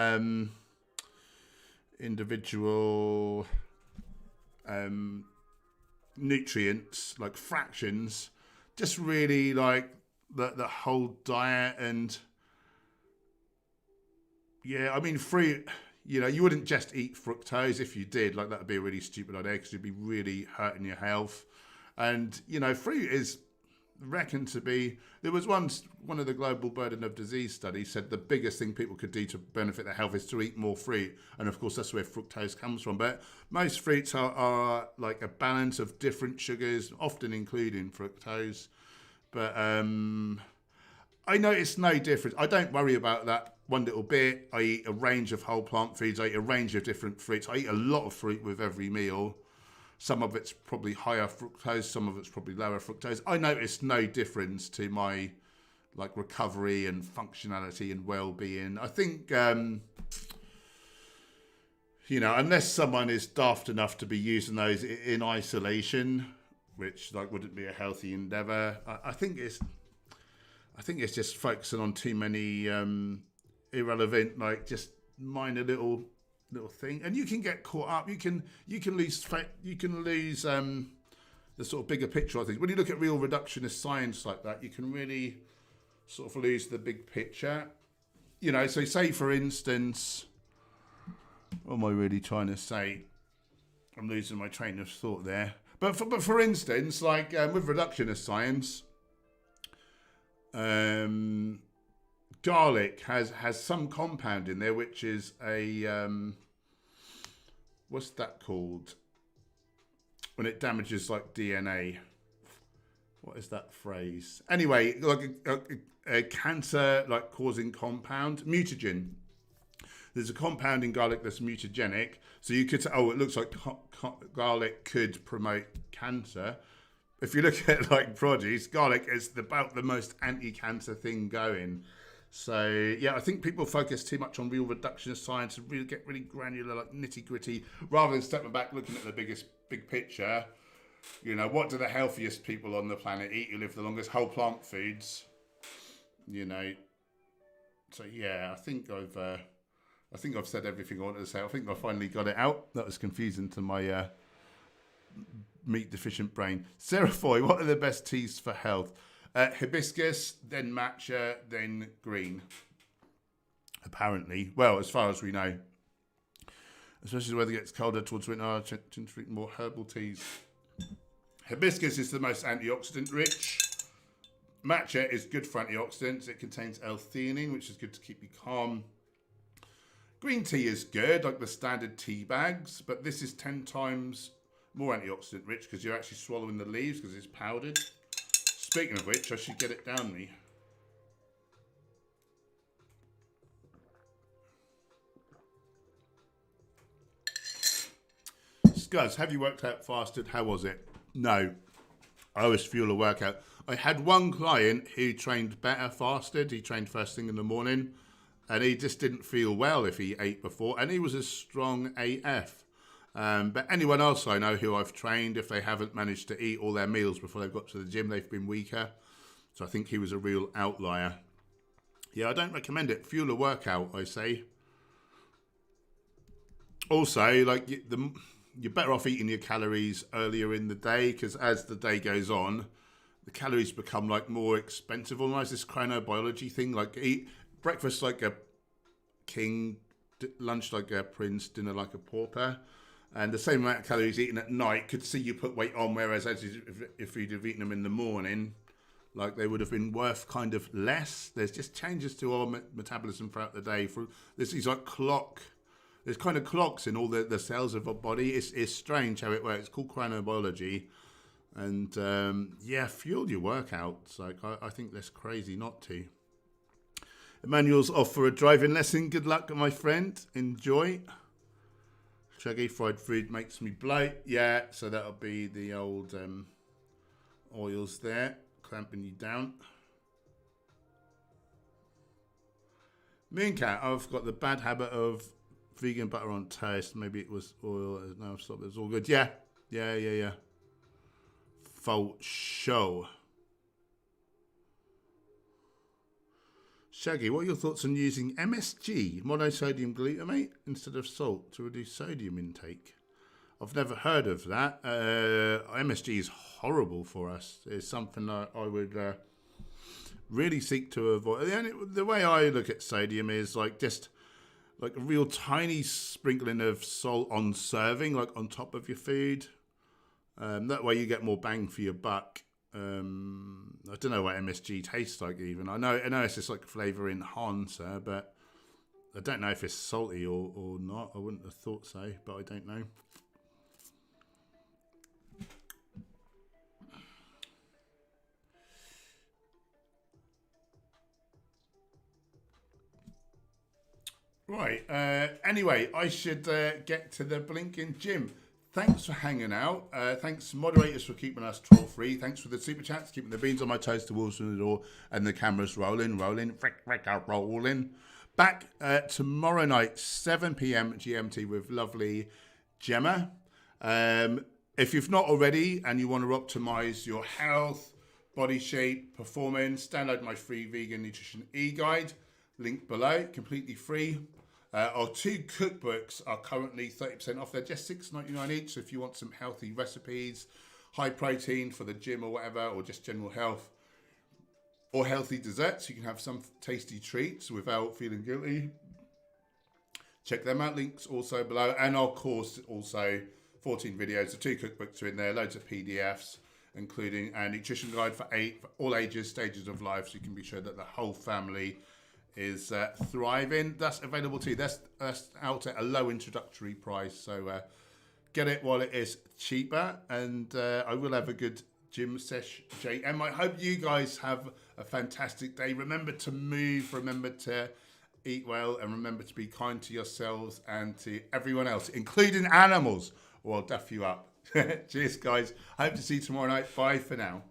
nutrients, like fractions, just really the whole diet. And yeah, I mean, fruit, you wouldn't just eat fructose. If you did, that would be a really stupid idea because you'd be really hurting your health. And fruit is reckoned to be, there was one of the global burden of disease studies said the biggest thing people could do to benefit their health is to eat more fruit, and of course that's where fructose comes from. But most fruits are a balance of different sugars, often including fructose. But I notice no difference. I don't worry about that one little bit. I eat a range of whole plant foods. I eat a range of different fruits. I eat a lot of fruit with every meal. Some of it's probably higher fructose, some of it's probably lower fructose. I notice no difference to my recovery and functionality and well-being. I think, unless someone is daft enough to be using those in isolation, which wouldn't be a healthy endeavour, I think it's just focusing on too many irrelevant, just minor little thing, and you can get caught up. You can lose the sort of bigger picture. I think when you look at real reductionist science like that, you can really sort of lose the big picture. So say for instance, what am I really trying to say? I'm losing my train of thought there. But for instance, with reductionist science, garlic has some compound in there which is a what's that called when it damages DNA? What is that phrase? Anyway, a cancer causing compound, mutagen. There's a compound in garlic that's mutagenic, so you could say, it looks like garlic could promote cancer. If you look at produce, garlic is about the most anti-cancer thing going. So yeah, I think people focus too much on real reductionist science and really get really granular, nitty gritty, rather than stepping back, looking at the big picture. What do the healthiest people on the planet eat who live the longest? Whole plant foods. So yeah, I think I've said everything I wanted to say. I think I finally got it out. That was confusing to my meat deficient brain. Sarah Foy, what are the best teas for health? Hibiscus, then matcha, then green. Apparently. Well, as far as we know. Especially as the weather gets colder towards winter, I tend to drink more herbal teas. Hibiscus is the most antioxidant rich. Matcha is good for antioxidants. It contains L-theanine, which is good to keep you calm. Green tea is good, like the standard tea bags, but this is 10 times more antioxidant rich because you're actually swallowing the leaves because it's powdered. Speaking of which, I should get it down me. Scuzz, have you worked out fasted? How was it? No. I always fuel a workout. I had one client who trained better fasted. He trained first thing in the morning and he just didn't feel well if he ate before, and he was a strong AF. But anyone else I know who I've trained, if they haven't managed to eat all their meals before they've got to the gym, they've been weaker. So I think he was a real outlier. Yeah, I don't recommend it. Fuel a workout, I say. Also, you're better off eating your calories earlier in the day, because as the day goes on, the calories become more expensive. Almost this chronobiology thing, eat breakfast like a king, lunch like a prince, dinner like a pauper. And the same amount of calories eaten at night could see you put weight on, whereas if you'd have eaten them in the morning, like they would have been worth kind of less. There's just changes to our metabolism throughout the day. This is like there's kind of clocks in all the cells of our body. It's strange how it works. It's called chronobiology. And fuel your workouts. Like I think that's crazy not to. Emmanuel's off for a driving lesson. Good luck, my friend. Enjoy. Shaggy, fried food makes me bloat. Yeah, so that'll be the old oils there, clamping you down. Mooncat, I've got the bad habit of vegan butter on toast. Maybe it was oil. No, I've stopped. It's all good. Yeah. For show. Shaggy, what are your thoughts on using MSG, monosodium glutamate, instead of salt to reduce sodium intake? I've never heard of that. MSG is horrible for us. It's something that I would really seek to avoid. The way I look at sodium is like just like a real tiny sprinkling of salt on serving, like on top of your food. That way you get more bang for your buck. I don't know what MSG tastes like even. I know it's just like flavour enhancer, but I don't know if it's salty or not. I wouldn't have thought so, but I don't know. Right, anyway, I should get to the blinking gym. Thanks for hanging out. Thanks, moderators, for keeping us troll-free. Thanks for the super chats, keeping the beans on my toes, the walls from the door, and the cameras rolling. Back tomorrow night, 7 p.m. GMT with lovely Gemma. If you've not already and you want to optimize your health, body shape, performance, download my free vegan nutrition e-guide. Link below, completely free. Our 2 cookbooks are currently 30% off. They're just $6.99 each. So if you want some healthy recipes, high protein for the gym or whatever, or just general health, or healthy desserts, you can have some tasty treats without feeling guilty. Check them out. Links also below. And our course also, 14 videos. The 2 cookbooks are in there. Loads of PDFs, including a nutrition guide for all ages, stages of life. So you can be sure that the whole family is thriving. That's available too. That's out at a low introductory price, so get it while it is cheaper. And I will have a good gym sesh, JM. I hope you guys have a fantastic day. Remember to move, remember to eat well, and remember to be kind to yourselves and to everyone else, including animals, or I'll duff you up. Cheers, guys. Hope to see you tomorrow night. Bye for now.